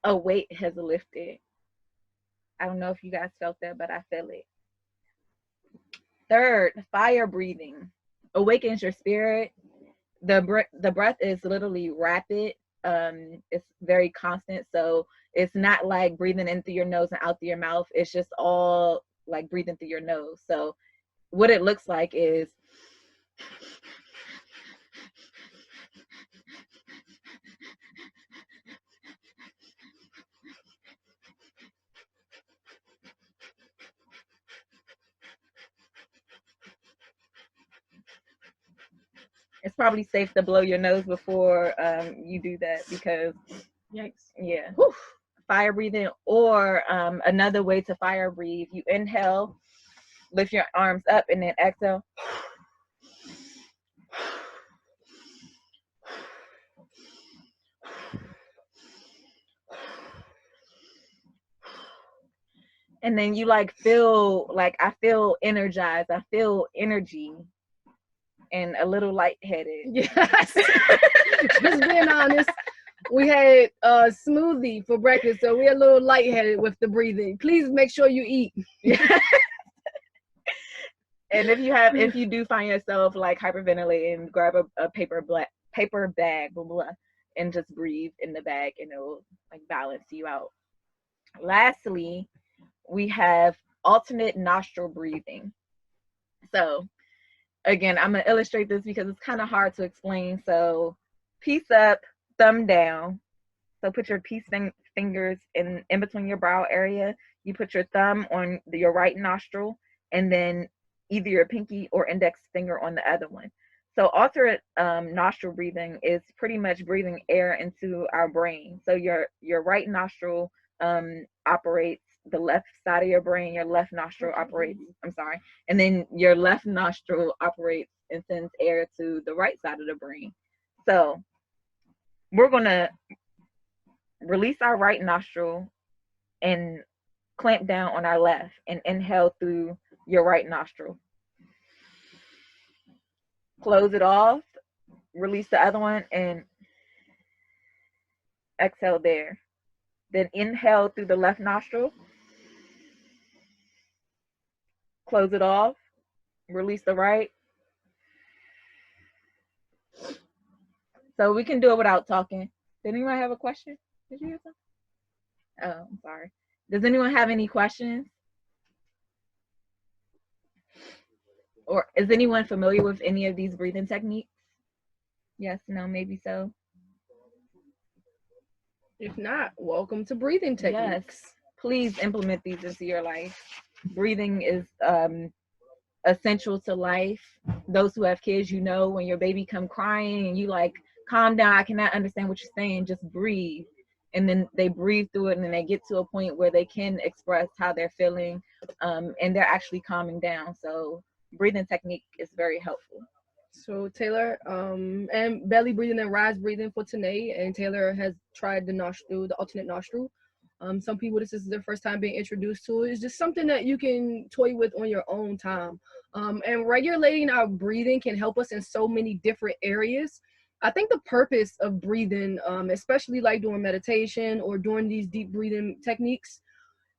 a weight has lifted. I don't know if you guys felt that, but I feel it. Third, fire breathing. Awakens your spirit. The breath is literally rapid. It's very constant. So it's not like breathing in through your nose and out through your mouth. It's just all like breathing through your nose. So what it looks like is it's probably safe to blow your nose before you do that because, yikes. Yeah. Whew. Fire breathing, or another way to fire breathe, you inhale, lift your arms up, and then exhale. And then you like feel like, I feel energized, I feel energy, and a little lightheaded. Yes. Just being honest, we had a smoothie for breakfast, so we're a little lightheaded with the breathing. Please make sure you eat. And if you do find yourself like hyperventilating, grab a paper bag, blah, blah, and just breathe in the bag, and it'll like balance you out. Lastly, we have alternate nostril breathing. So again, I'm gonna illustrate this because it's kind of hard to explain. So piece up, thumb down. So put your fingers in between your brow area. You put your thumb on your right nostril, and then either your pinky or index finger on the other one. So alternate nostril breathing is pretty much breathing air into our brain. So your right nostril operates the left side of your brain, your left nostril operates, and then your left nostril operates and sends air to the right side of the brain. So we're going to release our right nostril and clamp down on our left and inhale through your right nostril. Close it off, release the other one, and exhale there. Then inhale through the left nostril, close it off, release the right. So we can do it without talking. Did anyone have a question? Did you hear something? Oh, I'm sorry. Does anyone have any questions? Or is anyone familiar with any of these breathing techniques? Yes, no, maybe so. If not, welcome to breathing techniques. Yes, please implement these into your life. Breathing is essential to life. Those who have kids, you know, when your baby come crying and you like, calm down, I cannot understand what you're saying, just breathe. And then they breathe through it, and then they get to a point where they can express how they're feeling, and they're actually calming down. So breathing technique is very helpful. So Taylor, and belly breathing and rise breathing for Tanae, and Taylor has tried the nostril, the alternate nostril. Some people, this is their first time being introduced to it. It's just something that you can toy with on your own time. And regulating our breathing can help us in so many different areas. I think the purpose of breathing, especially like doing meditation or doing these deep breathing techniques,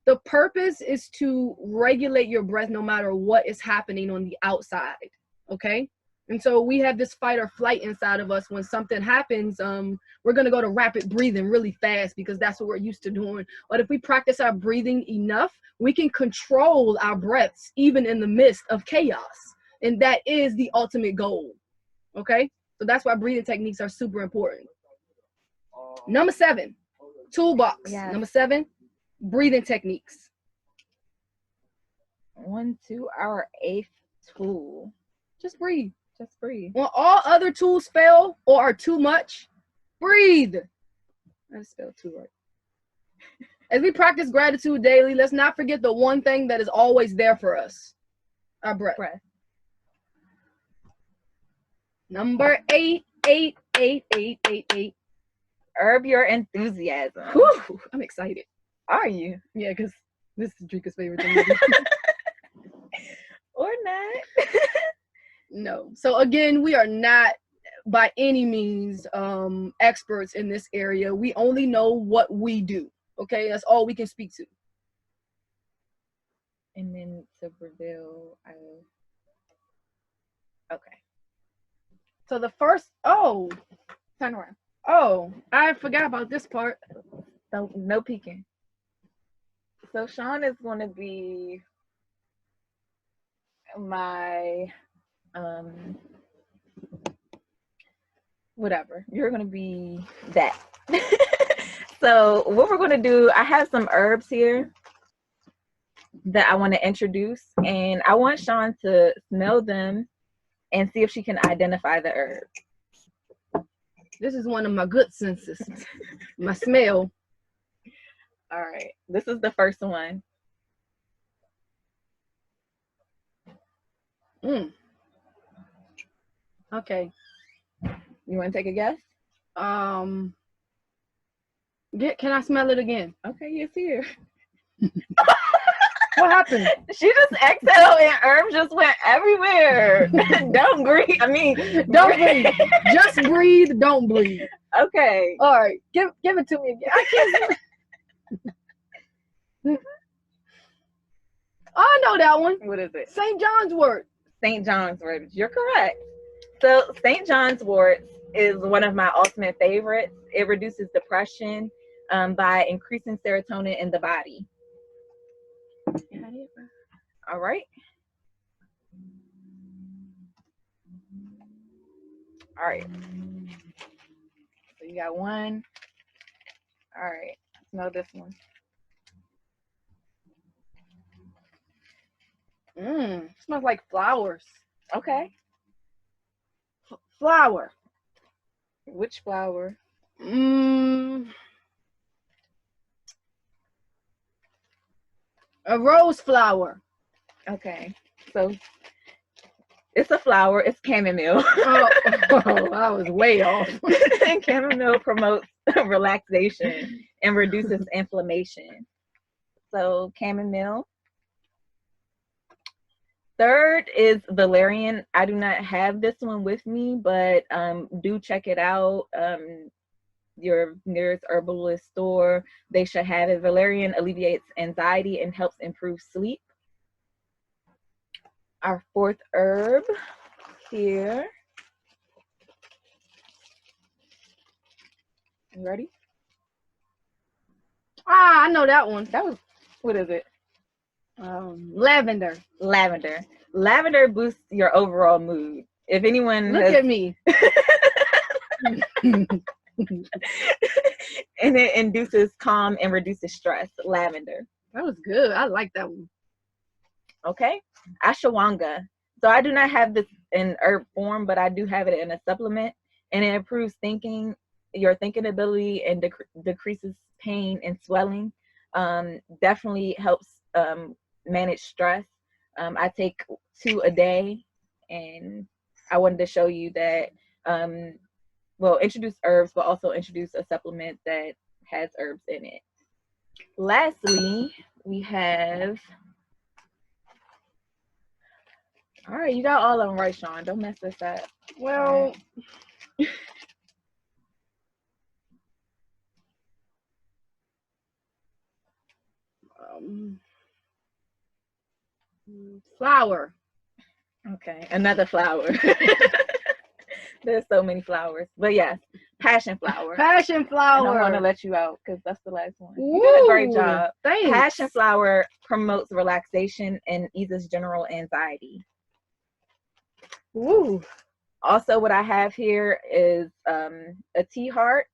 the purpose is to regulate your breath no matter what is happening on the outside, okay? And so we have this fight or flight inside of us. When something happens, we're going to go to rapid breathing really fast because that's what we're used to doing. But if we practice our breathing enough, we can control our breaths even in the midst of chaos. And that is the ultimate goal, okay? So that's why breathing techniques are super important. Number 7, toolbox. Yes. Number 7, breathing techniques. On to our 8th tool. Just breathe. Just breathe. When all other tools fail or are too much, breathe. I spelled too right. As we practice gratitude daily, let's not forget the one thing that is always there for us, our breath. Number 8. Herb your enthusiasm. Whew, I'm excited. Are you? Yeah, because this is Drika's favorite thing to do. Or not. No. So again, we are not by any means experts in this area. We only know what we do. Okay, that's all we can speak to. And then to reveal, okay. So the first, turn around. Oh, I forgot about this part. So no peeking. So Sean is going to be my whatever. You're going to be that. So what we're going to do, I have some herbs here that I want to introduce, and I want Sean to smell them and see if she can identify the herb. This is one of my good senses. My smell. All right. This is the first one. Okay. You want to take a guess? Can I smell it again? Okay, it's here. What happened? She just exhaled and herb just went everywhere. Don't breathe. Don't breathe. Just breathe. Don't breathe. Okay. All right. Give it to me again. I can't. I know that one. What is it? St. John's wort. St. John's wort. You're correct. So St. John's wort is one of my ultimate favorites. It reduces depression by increasing serotonin in the body. All right. All right. So you got one. All right. Smell this one. Smells like flowers. Okay. Flower. Which flower? A rose flower. Okay, so it's a flower. It's chamomile. Oh, I was way off. Chamomile promotes relaxation and reduces inflammation. So chamomile. Third is valerian. I do not have this one with me, but do check it out. Your nearest herbalist store, they should have it. Valerian alleviates anxiety and helps improve sleep. Our fourth herb here. You ready? Ah, I know that one. That was, what is it? Lavender. Lavender. Lavender boosts your overall mood. If anyone Look at me. And it induces calm and reduces stress. Lavender. That was good. I like that one. Okay. Ashwagandha. So I do not have this in herb form, but I do have it in a supplement, and it improves thinking, your thinking ability, and decreases pain and swelling. Definitely helps manage stress. I take 2 a day, and I wanted to show you that introduce herbs, but also introduce a supplement that has herbs in it. Lastly, we have, all right, you got all of them right, Sean. Don't mess this up. Well, flower. Okay, another flower. There's so many flowers, but yes, passion flower. Passion flower. And I want to let you out because that's the last one. You did a great job. Thanks. Passion flower promotes relaxation and eases general anxiety. Woo. Also, what I have here is a tea heart.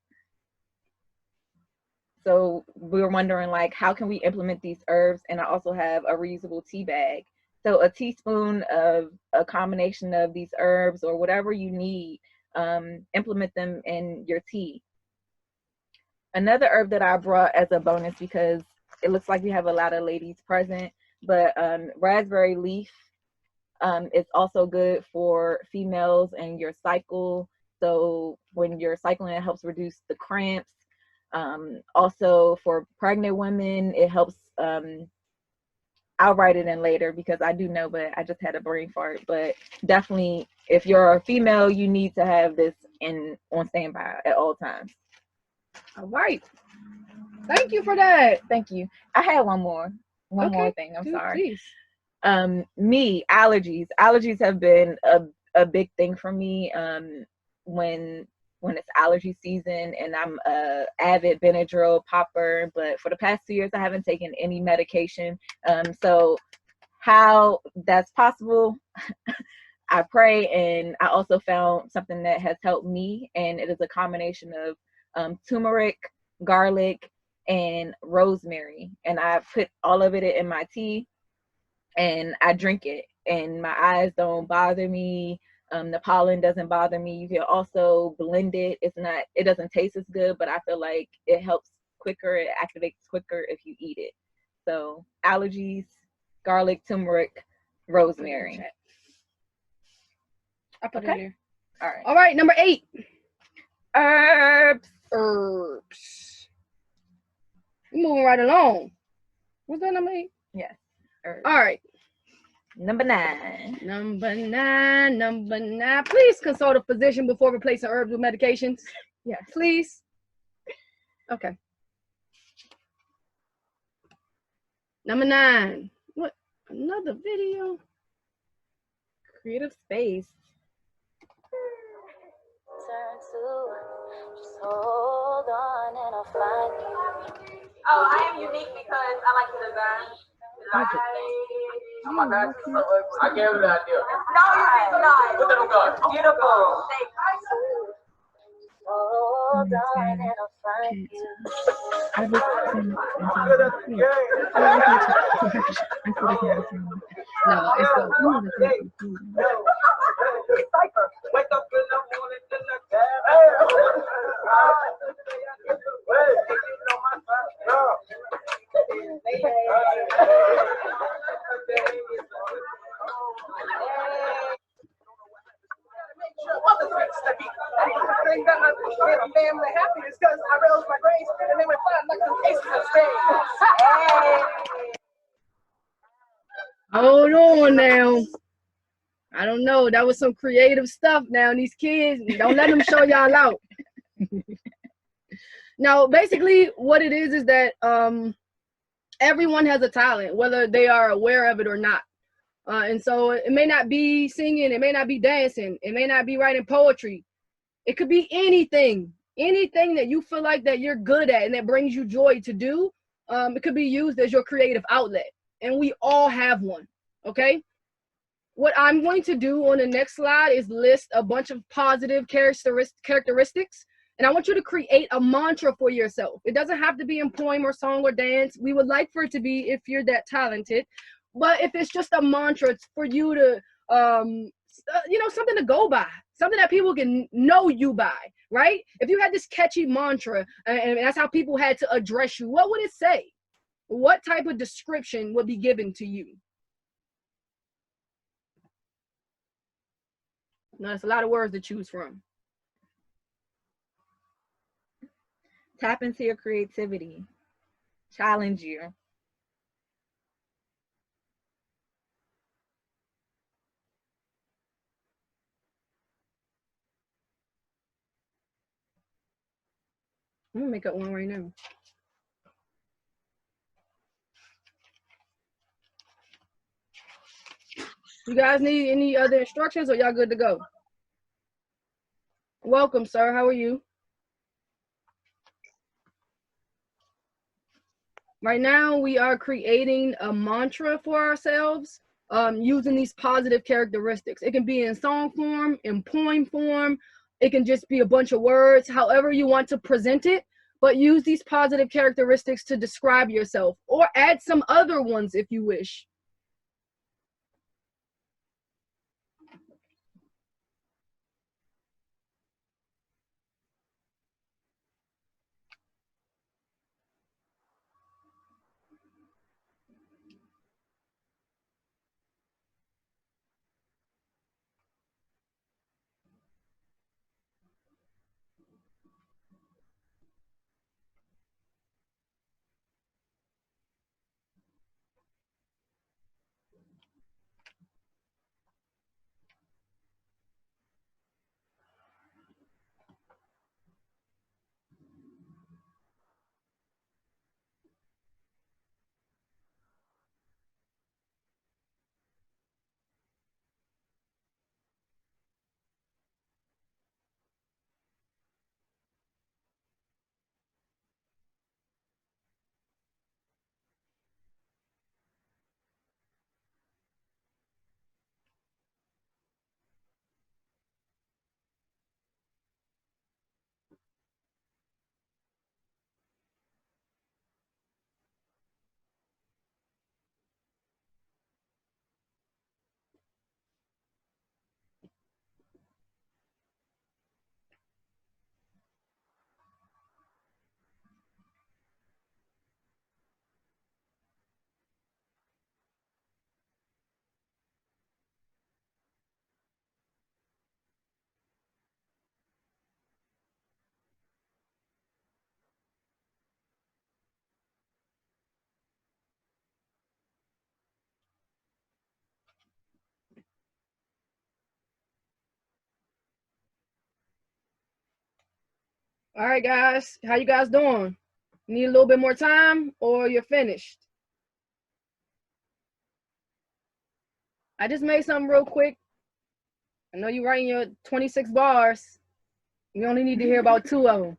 So we were wondering, like, how can we implement these herbs? And I also have a reusable tea bag. So a teaspoon of a combination of these herbs or whatever you need, implement them in your tea. Another herb that I brought as a bonus, because it looks like we have a lot of ladies present, but raspberry leaf is also good for females and your cycle. So when you're cycling, it helps reduce the cramps. Also for pregnant women, it helps, I'll write it in later because I do know, but I just had a brain fart. But definitely, if you're a female, you need to have this on standby at all times. All right. Thank you for that. Thank you. I had one more thing. I'm sorry. Please. Me, allergies. Allergies have been a big thing for me when it's allergy season, and I'm a avid Benadryl popper, but for the past 2 years, I haven't taken any medication. So how that's possible, I pray, and I also found something that has helped me, and it is a combination of turmeric, garlic, and rosemary, and I put all of it in my tea, and I drink it, and my eyes don't bother me. The pollen doesn't bother me. You can also blend it. It doesn't taste as good, but I feel like it helps quicker. It activates quicker if you eat it. So allergies, garlic, turmeric, rosemary. I put it here. All right. All right, number 8. Herbs. We're moving right along. Was that number 8? Yes. Herbs. All right. Number 9. Number 9. Please consult a physician before replacing herbs with medications. Yes. Please. Okay. Number 9. What? Another video? Creative space. Just hold on and I'll find you. Oh, I am unique because I like the design. Oh my God, so ugly. I gave you the idea. No, you did not. Look at them guys. Beautiful. Hold on and I'll find you. No, it's the Wake up in the morning to the Hold on now. I don't know. That was some creative stuff now. These kids, don't let them show y'all out. Now, basically, what it is that everyone has a talent, whether they are aware of it or not. And so it may not be singing, it may not be dancing, it may not be writing poetry. It could be anything that you feel like that you're good at and that brings you joy to do. It could be used as your creative outlet, and we all have one. Okay. What I'm going to do on the next slide is list a bunch of positive characteristics, and I want you to create a mantra for yourself. It doesn't have to be in poem or song or dance. We would like for it to be if you're that talented, but if it's just a mantra, it's for you to, something to go by, something that people can know you by, right? If you had this catchy mantra and that's how people had to address you, what would it say? What type of description would be given to you? Now, it's a lot of words to choose from. Tap into your creativity. Challenge you. I'm gonna make up one right now. You guys need any other instructions, or y'all good to go? Welcome, sir. How are you? Right now, we are creating a mantra for ourselves using these positive characteristics. It can be in song form, in poem form. It can just be a bunch of words, however you want to present it, but use these positive characteristics to describe yourself, or add some other ones if you wish. All right, guys, how you guys doing? Need a little bit more time, or you're finished? I just made something real quick. I know you're writing your 26 bars. You only need to hear about 2 of them.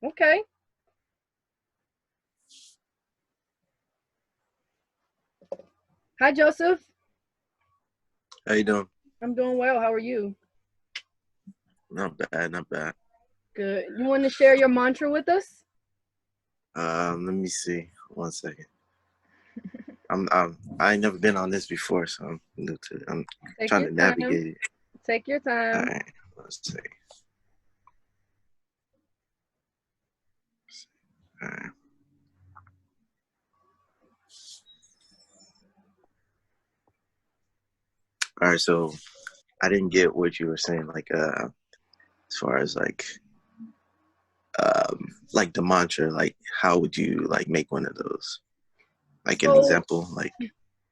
Okay. Hi, Joseph. How you doing? I'm doing well. How are you? Not bad, not bad. Good. You want to share your mantra with us? Let me see. 1 second. I ain't never been on this before, so I'm new to it. I'm trying to navigate it. Take your time. All right, let's see. All right. All right, so I didn't get what you were saying, like as far as like the mantra, like how would you like make one of those? Like an example, like.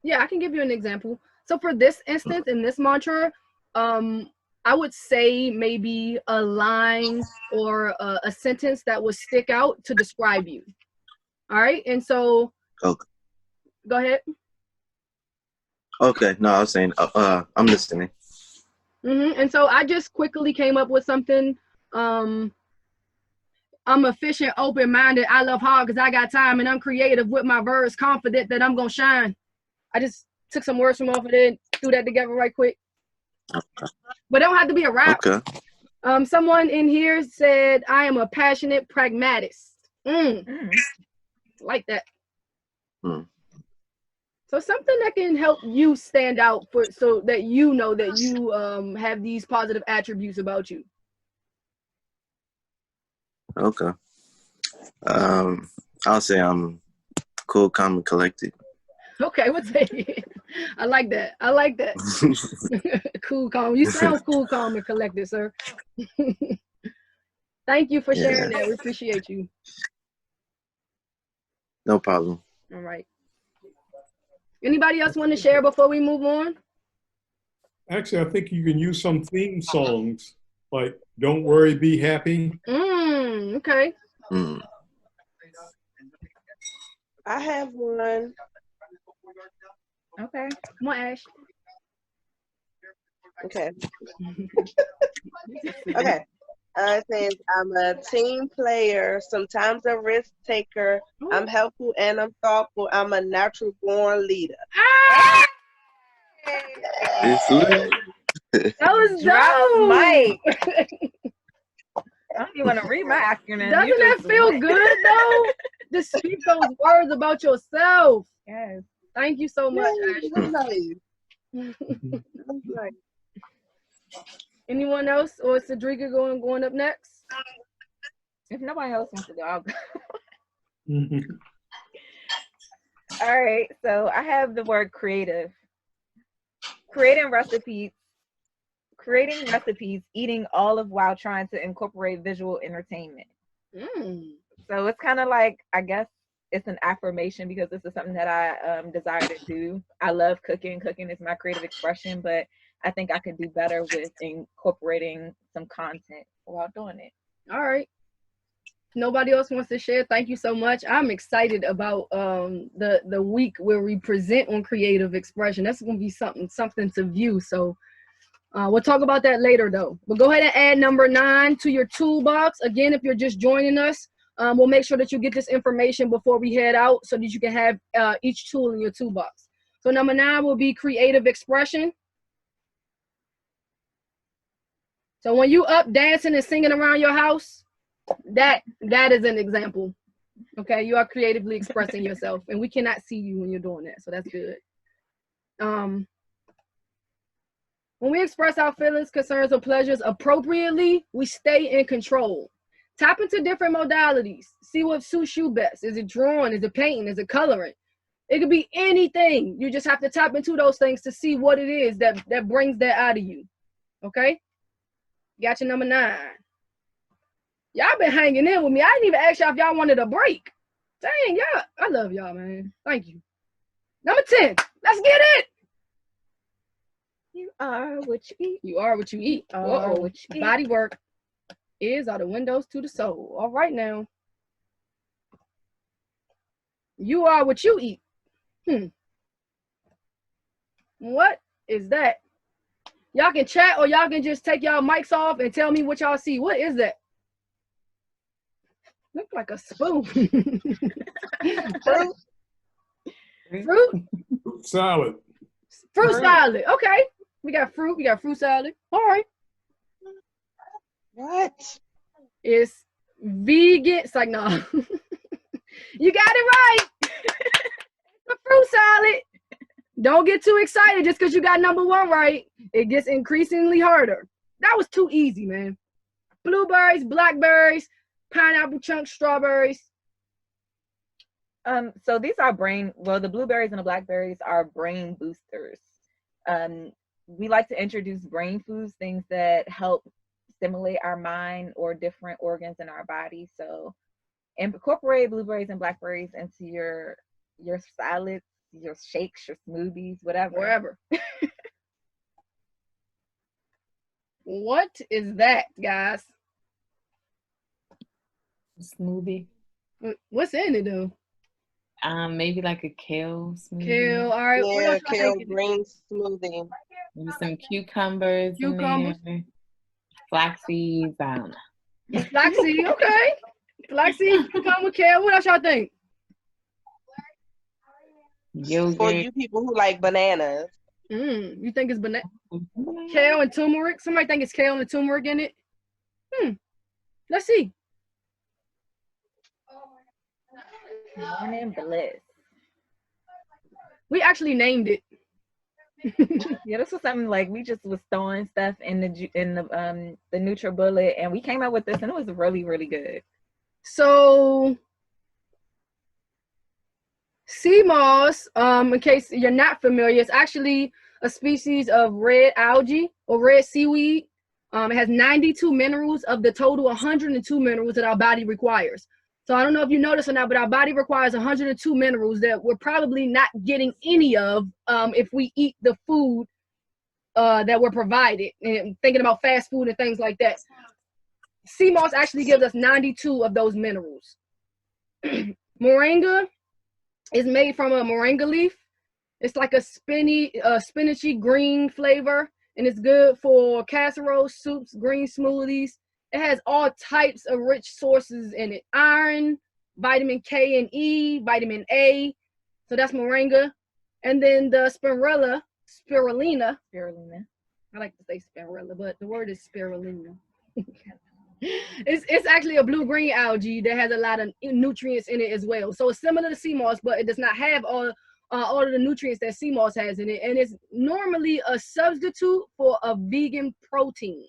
Yeah, I can give you an example. So for this instance, in this mantra, I would say maybe a line or a sentence that would stick out to describe you. All right, and so. Okay. Go ahead. Okay, no, I was saying, I'm listening. And so I just quickly came up with something. I'm efficient, open-minded. I love hard because I got time, and I'm creative with my verbs, confident that I'm gonna shine. I just took some words from off of it, threw that together right quick. Okay. But it don't have to be a rap. Okay. Someone in here said, I am a passionate pragmatist. Like that. So something that can help you stand out so that you know that you have these positive attributes about you. Okay. I'll say I'm cool, calm, and collected. Okay, we'll take it. I like that. I like that. Cool, calm. You sound cool, calm, and collected, sir. Thank you for sharing that. We appreciate you. No problem. All right. Anybody else want to share before we move on? Actually, I think you can use some theme songs, like "Don't Worry, Be Happy." Okay. I have one. Okay. Come on, Ash. Okay. Okay. It says, I'm a team player, sometimes a risk taker. I'm helpful and I'm thoughtful. I'm a natural born leader. It's lit. That was dope. I don't even want to read my acronym. Doesn't that feel good though? Just speak those words about yourself. Yes. Thank you so much, Ashley. Anyone else, or is Cedrica going up next? If nobody else wants to go, I'll go. All right, so I have the word creative. Creating recipes, eating olive while trying to incorporate visual entertainment. So it's kind of like, I guess it's an affirmation because this is something that I desire to do. I love cooking. Cooking is my creative expression, but I think I could do better with incorporating some content while doing it. All right. Nobody else wants to share. Thank you so much. I'm excited about the week where we present on creative expression. That's going to be something to view. So we'll talk about that later though. But go ahead and add number 9 to your toolbox. Again, if you're just joining us, we'll make sure that you get this information before we head out so that you can have each tool in your toolbox. So number 9 will be creative expression. So when you up dancing and singing around your house, that is an example. Okay, you are creatively expressing yourself, and we cannot see you when you're doing that, so that's good. When we express our feelings, concerns, or pleasures appropriately, we stay in control. Tap into different modalities. See what suits you best. Is it drawing? Is it painting? Is it coloring? It could be anything. You just have to tap into those things to see what it is that brings that out of you. Okay? Got your number 9. Y'all been hanging in with me. I didn't even ask y'all if y'all wanted a break. Dang, y'all. I love y'all, man. Thank you. Number 10. Let's get it. You are what you eat. You are what you eat. What you eat. Body work. Ears are the windows to the soul. All right now. You are what you eat. What is that? Y'all can chat or y'all can just take y'all mics off and tell me what y'all see. What is that? Look like a spoon. Fruit? Salad. Fruit salad. Okay. We got fruit. We got fruit salad. All right. What? It's vegan. It's like, no. You got it right. It's a fruit salad. Don't get too excited just because you got number 1 right. It gets increasingly harder. That was too easy, man. Blueberries, blackberries, pineapple chunks, strawberries. So these are the blueberries and the blackberries are brain boosters. we like to introduce brain foods, things that help stimulate our mind or different organs in our body. So incorporate blueberries and blackberries into your salads, your shakes, your smoothies, whatever. What is that, guys? Smoothie. What's in it though? Maybe like a kale smoothie. Kale, all right. What Yeah, else y'all kale thinking? green smoothie. Maybe some cucumbers in there. Flax seeds. I don't know. Flaxseed, okay. Flaxseed, cucumber, kale. What else y'all think? Yogurt. For you people who like bananas. You think it's banana? Kale and turmeric? Somebody think it's kale and turmeric in it? Let's see. Morning bliss. We actually named it. Yeah, this was something like we just was throwing stuff in the NutriBullet, and we came up with this, and it was really, really good. So sea moss, in case you're not familiar, it's actually a species of red algae or red seaweed. It has 92 minerals of the total 102 minerals that our body requires. So I don't know if you notice or not, but our body requires 102 minerals that we're probably not getting any of if we eat the food that we're provided. And thinking about fast food and things like that. Sea moss actually gives us 92 of those minerals. Moringa is made from a moringa leaf. It's like a spinachy green flavor, and it's good for casseroles, soups, green smoothies. It has all types of rich sources in it. Iron, vitamin K and E, vitamin A. So that's moringa. And then the spirulina. I like to say spirulina, but the word is spirulina. It's actually a blue-green algae that has a lot of nutrients in it as well. So it's similar to sea moss, but it does not have all of the nutrients that sea moss has in it. And it's normally a substitute for a vegan protein.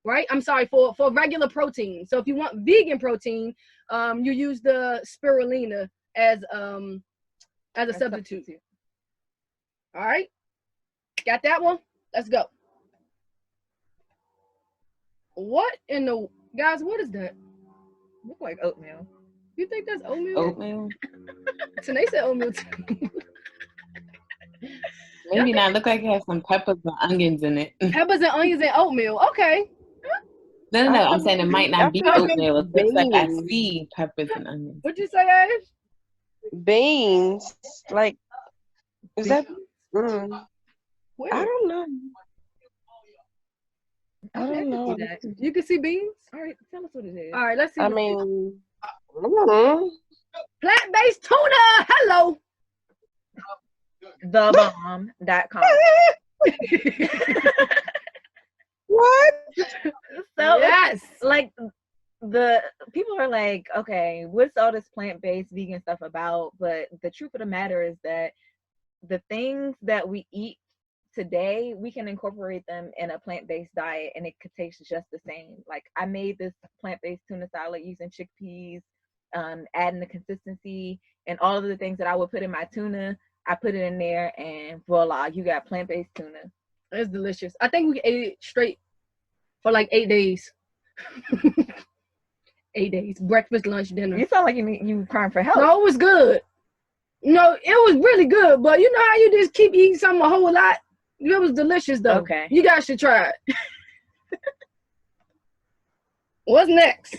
Right? I'm sorry, for regular protein. So if you want vegan protein, you use the spirulina as a substitute. All right? Got that one? Let's go. What in the guys, what is that? Look like oatmeal. You think that's oatmeal? Oatmeal. So they said oatmeal too. Maybe not. Look like it has some peppers and onions in it. Peppers and onions and oatmeal. Okay. No. I'm saying it might not be oatmeal. It looks like I see peppers and onions. What'd you say, Ash? Beans. Like, is that? I don't know. I don't know. You can see beans? All right, tell us what it is. All right, let's see. I mean, plant-based tuna. Hello. Thebomb.com. What? So yes, like the people are like, okay, what's all this plant-based vegan stuff about? But the truth of the matter is that the things that we eat today, we can incorporate them in a plant-based diet and it could taste just the same. Like I made this plant-based tuna salad using chickpeas, adding the consistency and all of the things that I would put in my tuna. I put it in there and voila, you got plant-based tuna. It's delicious. I think we ate it straight for like 8 days. 8 days. Breakfast, lunch, dinner. You sound like you crying for help. No, it was good. No, it was really good. But you know how you just keep eating something a whole lot? It was delicious though. Okay. You guys should try it. What's next?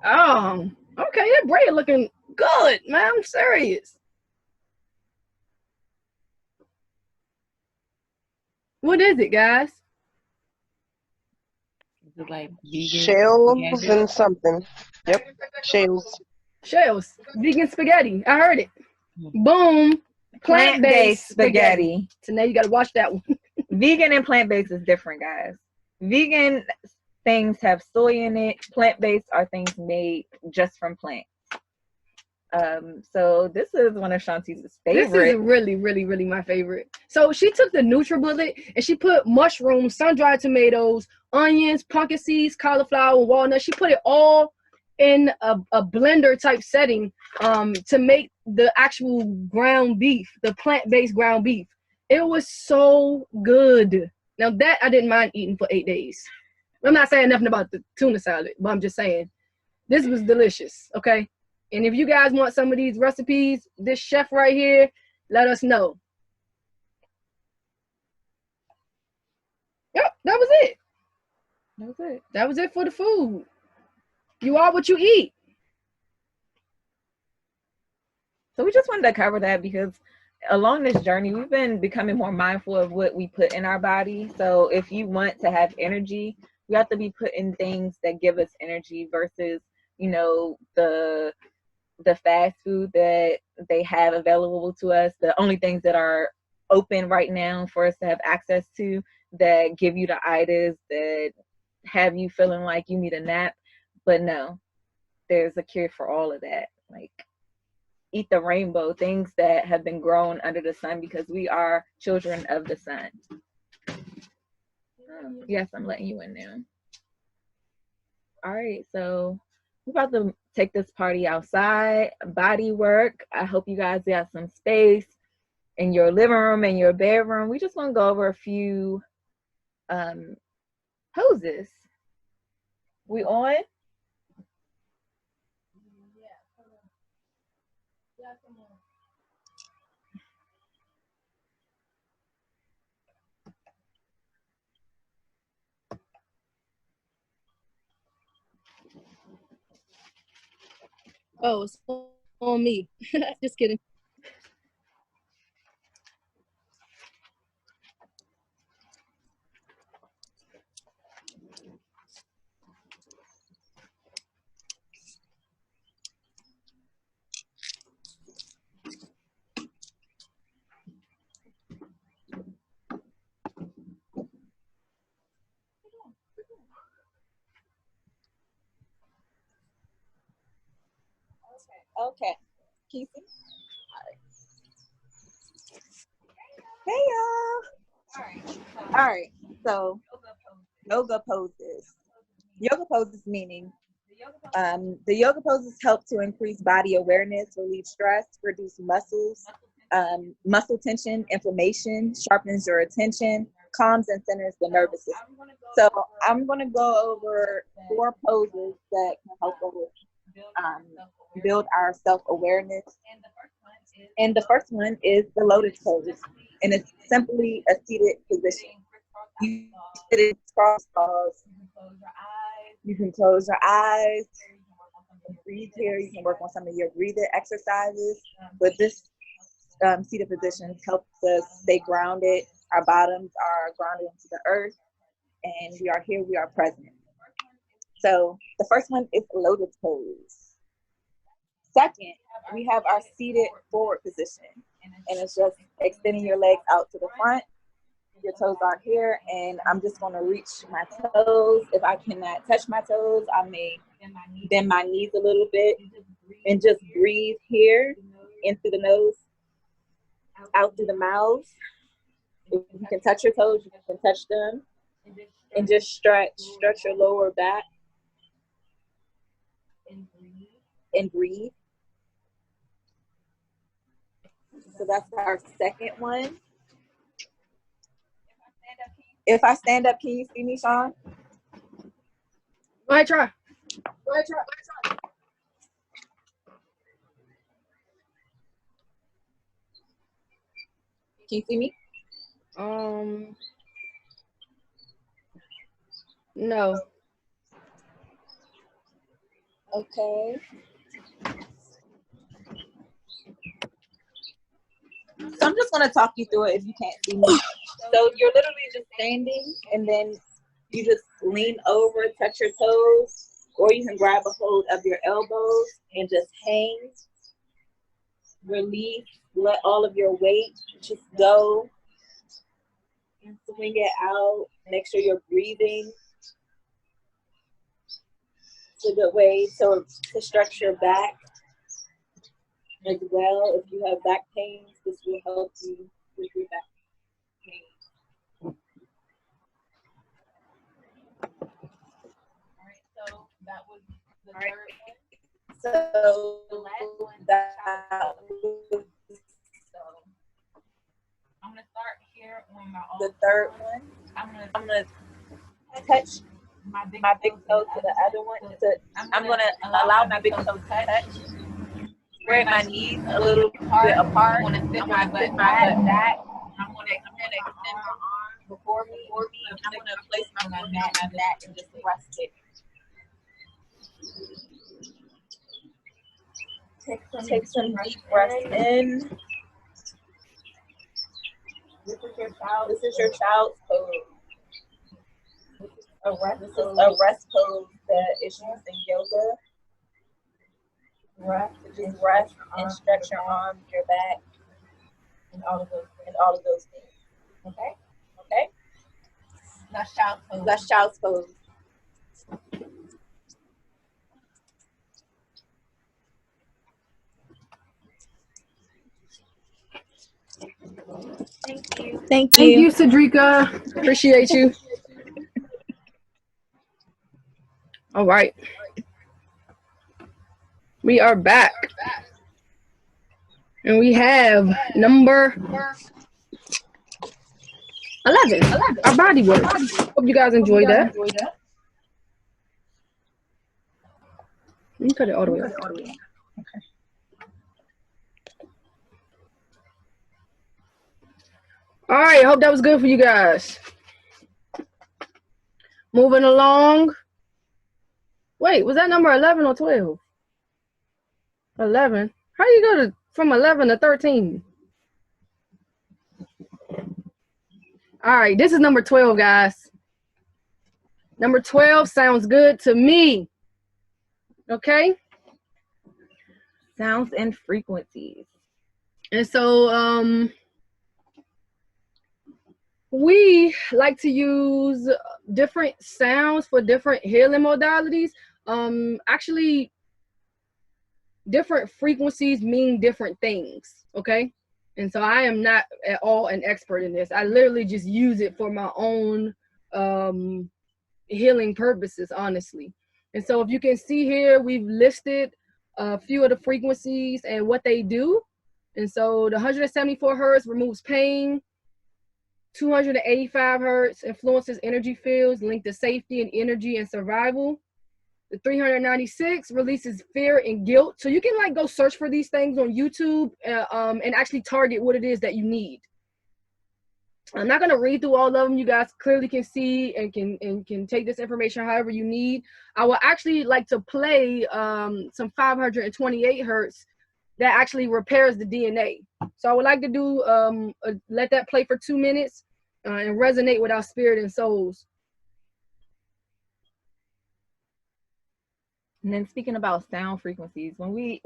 Okay, that bread looking good, man. I'm serious. What is it, guys? Is it like shells and something? Yep, shells. Shells. Vegan spaghetti. I heard it. Boom. Plant-based spaghetti. So now you got to watch that one. Vegan and plant-based is different, guys. Vegan things have soy in it. Plant-based are things made just from plants. So this is one of Shanti's favorite. This is really, really, really my favorite. So she took the NutriBullet and she put mushrooms, sun-dried tomatoes, onions, pumpkin seeds, cauliflower, walnuts. She put it all in a blender type setting to make the actual ground beef, the plant-based ground beef. It was so good. Now that I didn't mind eating for 8 days. I'm not saying nothing about the tuna salad, but I'm just saying this was delicious, okay? And if you guys want some of these recipes, this chef right here, let us know. Yep, that was it. That was it. That was it for the food. You are what you eat. So we just wanted to cover that because along this journey, we've been becoming more mindful of what we put in our body. So if you want to have energy, we have to be putting things that give us energy versus, you know, the fast food that they have available to us. The only things that are open right now for us to have access to that give you the itis, that have you feeling like you need a nap. But no, there's a cure for all of that. Like, eat the rainbow, things that have been grown under the sun, because we are children of the sun. Yes, I'm letting you in now. All right, so we're about to take this party outside, body work. I hope you guys got some space in your living room and your bedroom. We just want to go over a few poses. We on? Oh, it's on me. Just kidding. Okay. Can you see? Hey y'all. All right. So yoga poses. Yoga poses meaning the yoga poses help to increase body awareness, relieve stress, reduce muscle tension, inflammation, sharpens your attention, calms and centers the nervous system. So I'm going to go over 4 poses that can help us build our self-awearness. And the first one is the lotus pose, and it's simply a seated position. You sit in cross balls. You can close your eyes. Breathe here. You can work on some of your breathing exercises. But this seated position helps us stay grounded. Our bottoms are grounded into the earth, and we are here. We are present. So the first one is lotus pose. Second, we have our seated forward position, and it's just extending your legs out to the front. Your toes are here, and I'm just going to reach my toes. If I cannot touch my toes, I may bend my knees a little bit and just breathe here in through the nose, out through the mouth. If you can touch your toes, you can touch them, and just stretch your lower back and breathe. So that's our second one. If I stand up, can you see me, Sean? Go ahead, try. Can you see me? No. Okay. So I'm just going to talk you through it if you can't see me. So you're literally just standing, and then you just lean over, touch your toes, or you can grab a hold of your elbows and just hang. Release, let all of your weight just go. And swing it out. Make sure you're breathing. It's a good way to stretch your back as well. If you have back pain, this will help you with your back pain. All right, so that was the All right. third one. So The last one, that was, so I'm gonna start The third one, I'm gonna touch my big toe to the other one. I'm gonna allow my big toe to touch. Spread my knees a little bit apart. I want to sit my butt back. I'm gonna extend my arm before me, and I'm gonna place my foot on my mat and just rest it. Take some deep breaths in. This is your child's pose. This is a rest pose that is used in yoga. Just rest and stretch your arms, your back, and all of those things. Okay? Okay? That's child's pose. That's child's pose. Thank you. Thank you, Cedrica. Appreciate you. All right. We are back. And we have number 11, our body work. Hope you guys enjoyed that. Let me cut it all the way up. Okay. All right, hope that was good for you guys. Moving along. Wait, was that number 11 or 12? 11. How do you go from 11 to 13? All right, this is number 12, guys. Number 12 sounds good to me. Okay? Sounds and frequencies. And so we like to use different sounds for different healing modalities. Actually, different frequencies mean different things, okay? And so I am not at all an expert in this. I literally just use it for my own healing purposes, honestly. And so if you can see here, we've listed a few of the frequencies and what they do. And so the 174 hertz removes pain. 285 hertz influences energy fields linked to safety and energy and survival. The 396 releases fear and guilt. So you can like go search for these things on YouTube and actually target what it is that you need. I'm not going to read through all of them. You guys clearly can see and can take this information however you need. I would actually like to play some 528 hertz that actually repairs the DNA. So I would like to do let that play for 2 minutes and resonate with our spirit and souls. And then speaking about sound frequencies, when we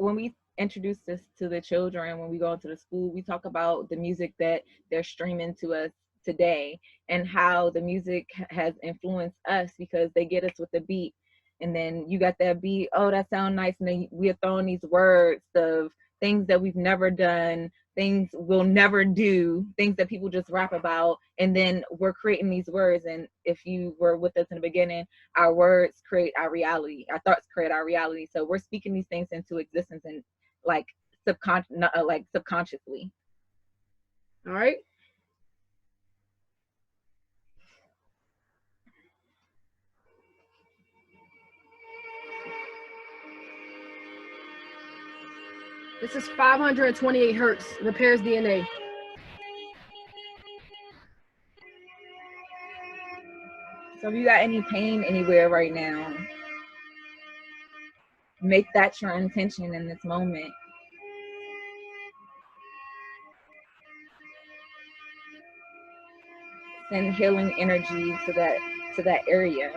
introduce this to the children, when we go into the school, we talk about the music that they're streaming to us today and how the music has influenced us because they get us with the beat. And then you got that beat, oh, that sounds nice. And then we're throwing these words of things that we've never done, things we'll never do, things that people just rap about. And then we're creating these words. And if you were with us in the beginning, our words create our reality. Our thoughts create our reality. So we're speaking these things into existence and like subconsciously. All right. This is 528 hertz, repairs DNA. So if you got any pain anywhere right now, make that your intention in this moment. Send healing energy to that area.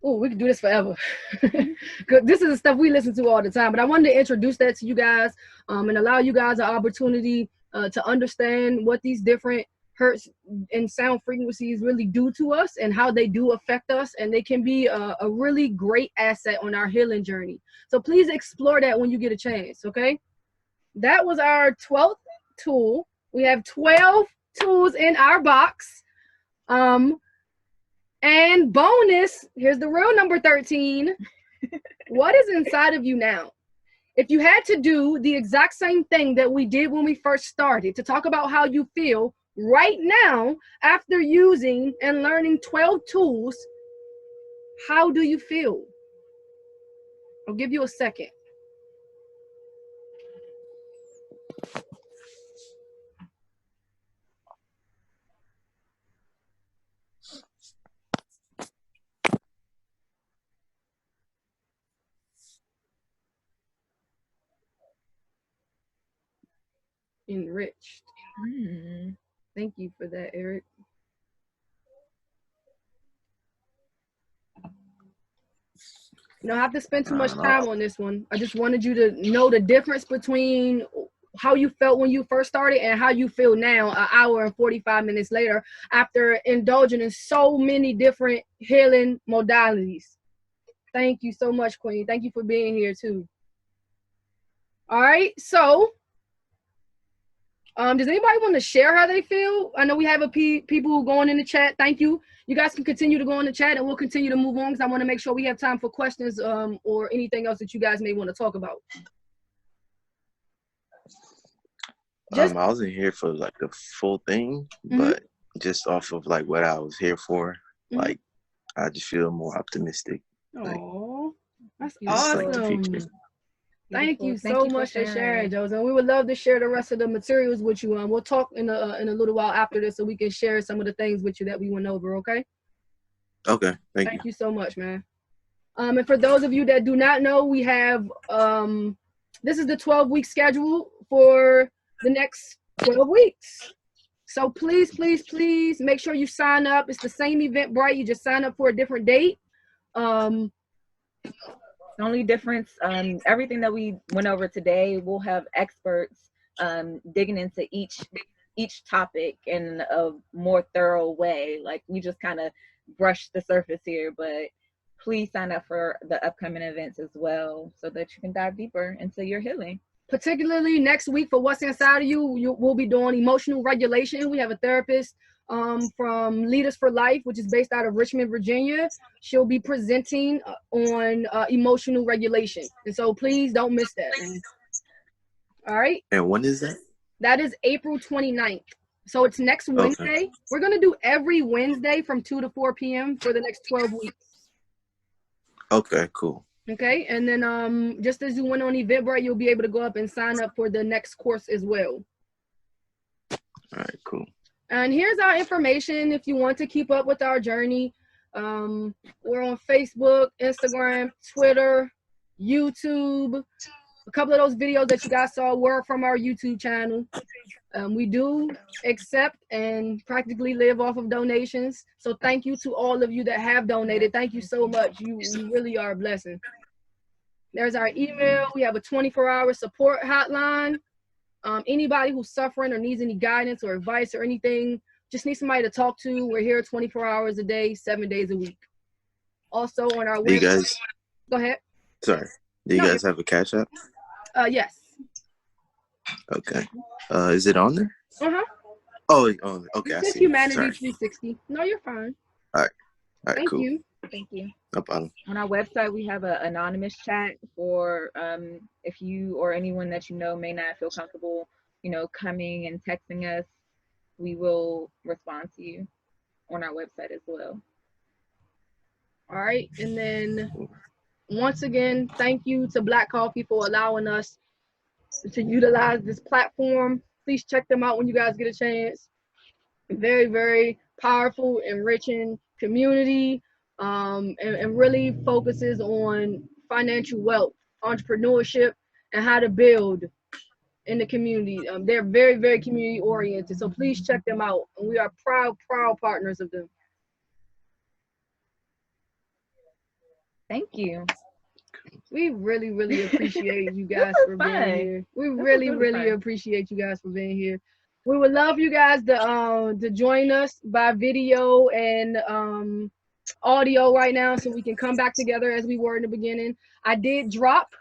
Oh, we could do this forever. This is the stuff we listen to all the time. But I wanted to introduce that to you guys and allow you guys an opportunity to understand what these different hertz and sound frequencies really do to us and how they do affect us. And they can be a really great asset on our healing journey. So please explore that when you get a chance, okay? That was our 12th tool. We have 12 tools in our box. And bonus, here's the real number 13. What is inside of you now? If you had to do the exact same thing that we did when we first started, to talk about how you feel right now after using and learning 12 tools, how do you feel? I'll give you a second. Enriched. Thank you for that, Eric. You don't have to spend too much time on this one. I just wanted you to know the difference between how you felt when you first started and how you feel now, an hour and 45 minutes later, after indulging in so many different healing modalities. Thank you so much, Queen. Thank you for being here too. All right, so does anybody want to share how they feel? I know we have people going in the chat. Thank you. You guys can continue to go in the chat and we'll continue to move on because I want to make sure we have time for questions or anything else that you guys may want to talk about. I wasn't here for like the full thing, but just off of like what I was here for, like I just feel more optimistic. Oh, that's awesome. awesome. Thank you so much for sharing, Joseph. We would love to share the rest of the materials with you. We'll talk in a little while after this so we can share some of the things with you that we went over, okay? Okay, thank you so much, man. And for those of you that do not know, we have, this is the 12-week schedule for the next 12 weeks. So please, please, please make sure you sign up. It's the same Eventbrite. You just sign up for a different date. The only difference, everything that we went over today, we'll have experts digging into each topic in a more thorough way. Like we just kind of brushed the surface here, but please sign up for the upcoming events as well so that you can dive deeper into your healing. Particularly next week for What's Inside of You, we'll be doing emotional regulation. We have a therapist from Leaders for Life, which is based out of Richmond, Virginia. She'll be presenting on emotional regulation. And so please don't miss that. All right. And when is that? That is April 29th. So it's next Wednesday. Okay. We're going to do every Wednesday from 2 to 4 p.m. for the next 12 weeks. Okay, cool. Okay, and then just as you went on Eventbrite, you'll be able to go up and sign up for the next course as well. All right, cool. And here's our information if you want to keep up with our journey. We're on Facebook, Instagram, Twitter, YouTube. A couple of those videos that you guys saw were from our YouTube channel. We do accept and practically live off of donations. So thank you to all of you that have donated. Thank you so much. You really are a blessing. There's our email. We have a 24-hour support hotline. Anybody who's suffering or needs any guidance or advice or anything, just need somebody to talk to. We're here 24 hours a day, 7 days a week. Also on our website. Guys, go ahead. Sorry. Do you guys have a Cash App? Yes. Okay. Is it on there? Uh-huh. Oh, okay. It's H.U.M.A.N.I.T.Y 360. No, you're fine. All right. Thank cool. you. Thank you. No problem. On our website, we have an anonymous chat for if you or anyone that you know may not feel comfortable, coming and texting us, we will respond to you on our website as well. All right. And then once again, thank you to Black Coffee for allowing us to utilize this platform. Please check them out when you guys get a chance. Very, very powerful, enriching community, and really focuses on financial wealth, entrepreneurship, and how to build in the community. They're very, very community oriented. So please check them out. And we are proud, proud partners of them. Thank you. We really, really appreciate you guys for being here. We really, really appreciate you guys for being here. We would love you guys to join us by video and audio right now, so we can come back together as we were in the beginning. I did drop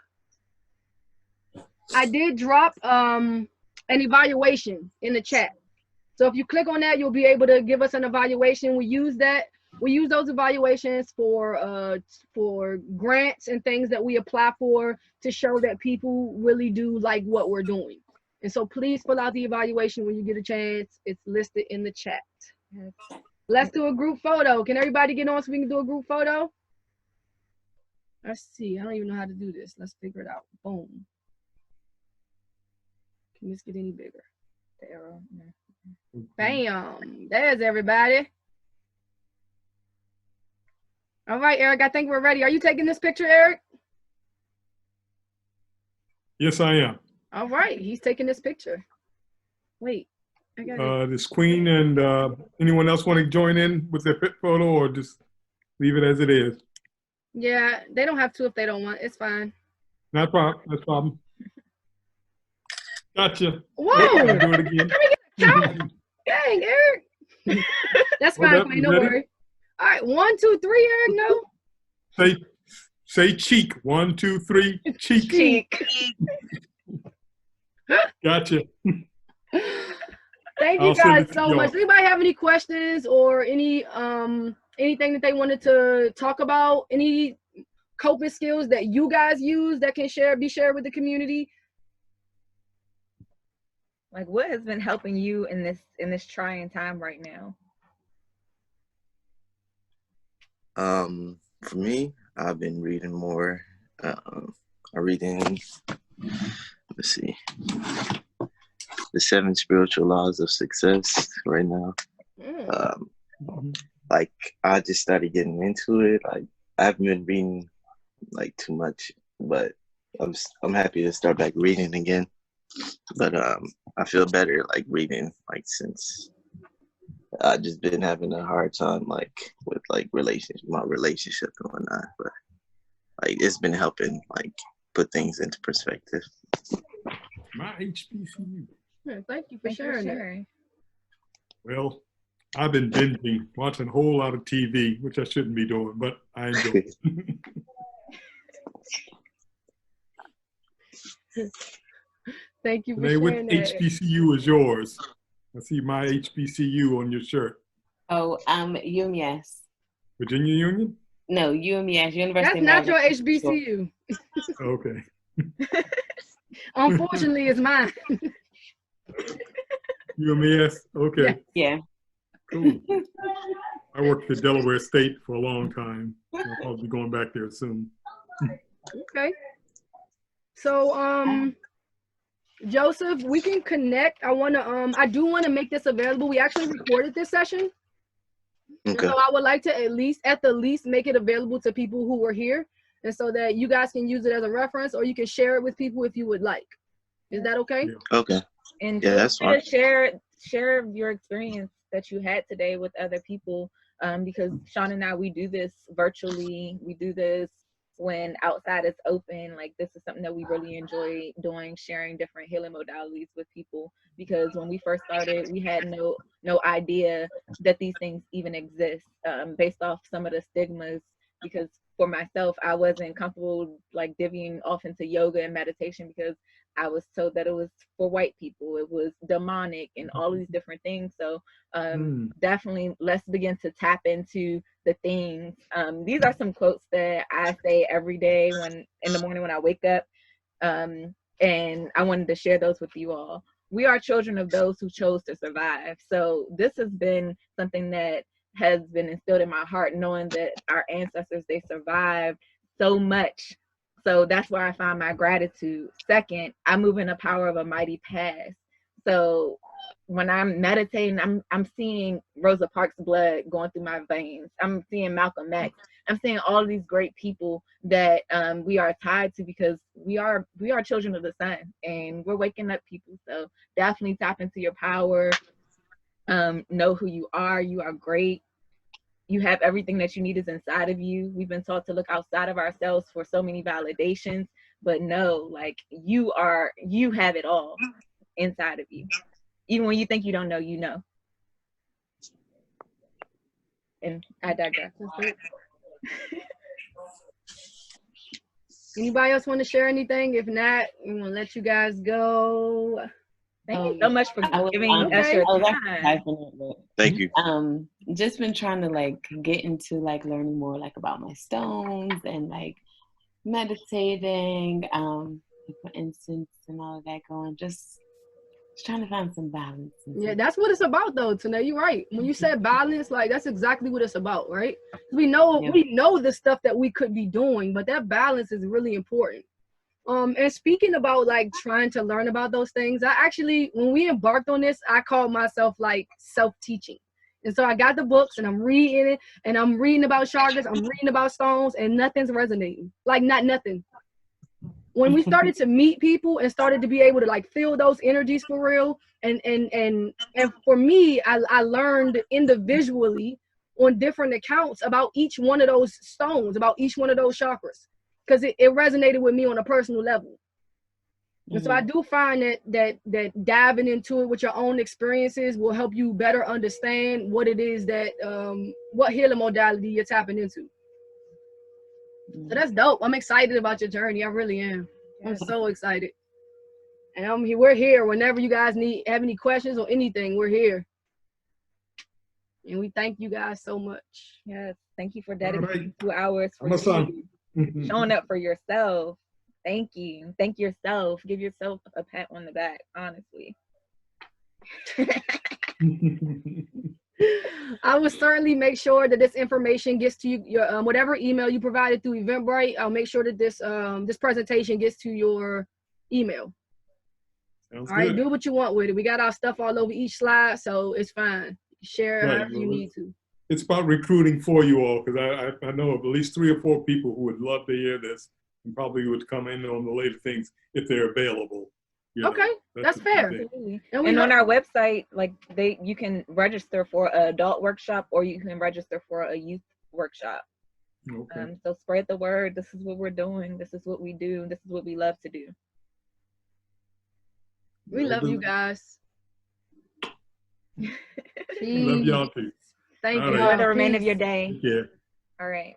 an evaluation in the chat. So if you click on that, you'll be able to give us an evaluation. We use those evaluations for grants and things that we apply for to show that people really do like what we're doing. And so please fill out the evaluation when you get a chance. It's listed in the chat. Let's do a group photo. Can everybody get on so we can do a group photo? Let's see. I don't even know how to do this. Let's figure it out. Boom. Can this get any bigger? The arrow. No. Bam. There's everybody. All right, Eric, I think we're ready. Are you taking this picture, Eric? Yes, I am. All right, he's taking this picture. Wait, I got This Queen and anyone else want to join in with their pit photo, or just leave it as it is? Yeah, they don't have to if they don't want. It's fine. Not a problem. No problem. Gotcha. Whoa! Do it again. Dang, Eric. That's fine, Hold up, Queen. you Don't ready? worry. All right, 1, 2, 3, Eric. No. Say cheek. 1, 2, 3. Cheek. Cheek. Gotcha. Thank you I'll send guys it to so y'all. much. Anybody have any questions or any anything that they wanted to talk about? Any coping skills that you guys use that can be shared with the community? Like, what has been helping you in this trying time right now? For me, I've been reading more. I'm reading, let's see, The 7 Spiritual Laws of Success right now. Like, I just started getting into it. Like, I haven't been reading like too much, but I'm happy to start back reading again. But I feel better like reading, like, since I just been having a hard time like with like my relationship and whatnot. But like it's been helping like put things into perspective. My HBCU. Yeah, thank you for sharing that. Well, I've been binging, watching a whole lot of TV, which I shouldn't be doing, but I enjoy it. Thank you for Renee, sharing which that. HBCU is yours? I see my HBCU on your shirt. Oh, U.M.A.S. Virginia Union? No, U.M.A.S. University That's not of your Maryland. HBCU. Okay. Unfortunately, it's mine. U.M.A.S. Okay. Yeah. Cool. I worked at Delaware State for a long time. I'll probably be going back there soon. Okay. So, Joseph, we can connect. I do want to make this available. We actually recorded this session. Okay. So I would like to at the least make it available to people who were here, and so that you guys can use it as a reference, or you can share it with people if you would like. Is that okay? Okay. And yeah, that's fine. Share your experience that you had today with other people, because Sean and I, we do this virtually. We do this when outside is open. Like, this is something that we really enjoy doing, sharing different healing modalities with people, because when we first started, we had no idea that these things even exist, based off some of the stigmas. Because for myself, I wasn't comfortable like divvying off into yoga and meditation because I was told that it was for white people, it was demonic and all these different things. So definitely let's begin to tap into the things. These are some quotes that I say every day in the morning when I wake up. And I wanted to share those with you all. We are children of those who chose to survive. So this has been something that has been instilled in my heart, knowing that our ancestors, they survived so much. So that's where I find my gratitude. Second, I move in the power of a mighty past. So when I'm meditating, I'm seeing Rosa Parks' blood going through my veins. I'm seeing Malcolm X. I'm seeing all of these great people that we are tied to, because we are children of the sun, and we're waking up people. So definitely tap into your power. Know who you are. You are great. you have everything that you need is inside of you. We've been taught to look outside of ourselves for so many validations, but no, like you have it all inside of you. Even when you think you don't know, you know. And I digress. Anybody else want to share anything? If not, I'm gonna let you guys go. Thank you so much for giving us your time. Thank you. Just been trying to like get into like learning more like about my stones and like meditating, for instance, and all of that going. Just trying to find some balance. Yeah, that's what it's about though, Tanae. You're right. When you said balance, like that's exactly what it's about, right? We know the stuff that we could be doing, but that balance is really important. And speaking about like trying to learn about those things, I actually, when we embarked on this, I called myself like self-teaching. And so I got the books and I'm reading it, and I'm reading about chakras, I'm reading about stones, and nothing's resonating. Like not nothing. When we started to meet people and started to be able to like feel those energies for real, and for me, I learned individually on different accounts about each one of those stones, about each one of those chakras, because it resonated with me on a personal level. And so I do find that diving into it with your own experiences will help you better understand what it is that what healing modality you're tapping into. So that's dope. I'm excited about your journey. I really am. I'm so excited. And we're here whenever you guys have any questions or anything. We're here. And we thank you guys so much. Yes, thank you for dedicating 2 hours for Mm-hmm. showing up for yourself. Thank you. Thank yourself. Give yourself a pat on the back, honestly. I will certainly make sure that this information gets to you, your whatever email you provided through Eventbrite. I'll make sure that this presentation gets to your email. Sounds all right, good. do what you want with it. We got our stuff all over each slide, so it's fine. Share Right. however you need to. It's about recruiting for you all, because I know of at least 3 or 4 people who would love to hear this and probably would come in on the later things if they're available. Okay, that's fair. And on our website, like you can register for an adult workshop or you can register for a youth workshop. Okay. So spread the word. This is what we're doing. This is what we do. This is what we love to do. We love you guys. Love y'all too. Thank all you. right. For the remainder of your day. Yeah. All right.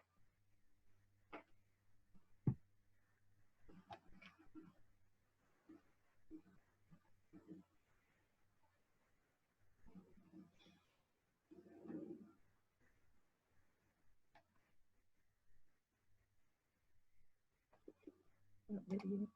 Video.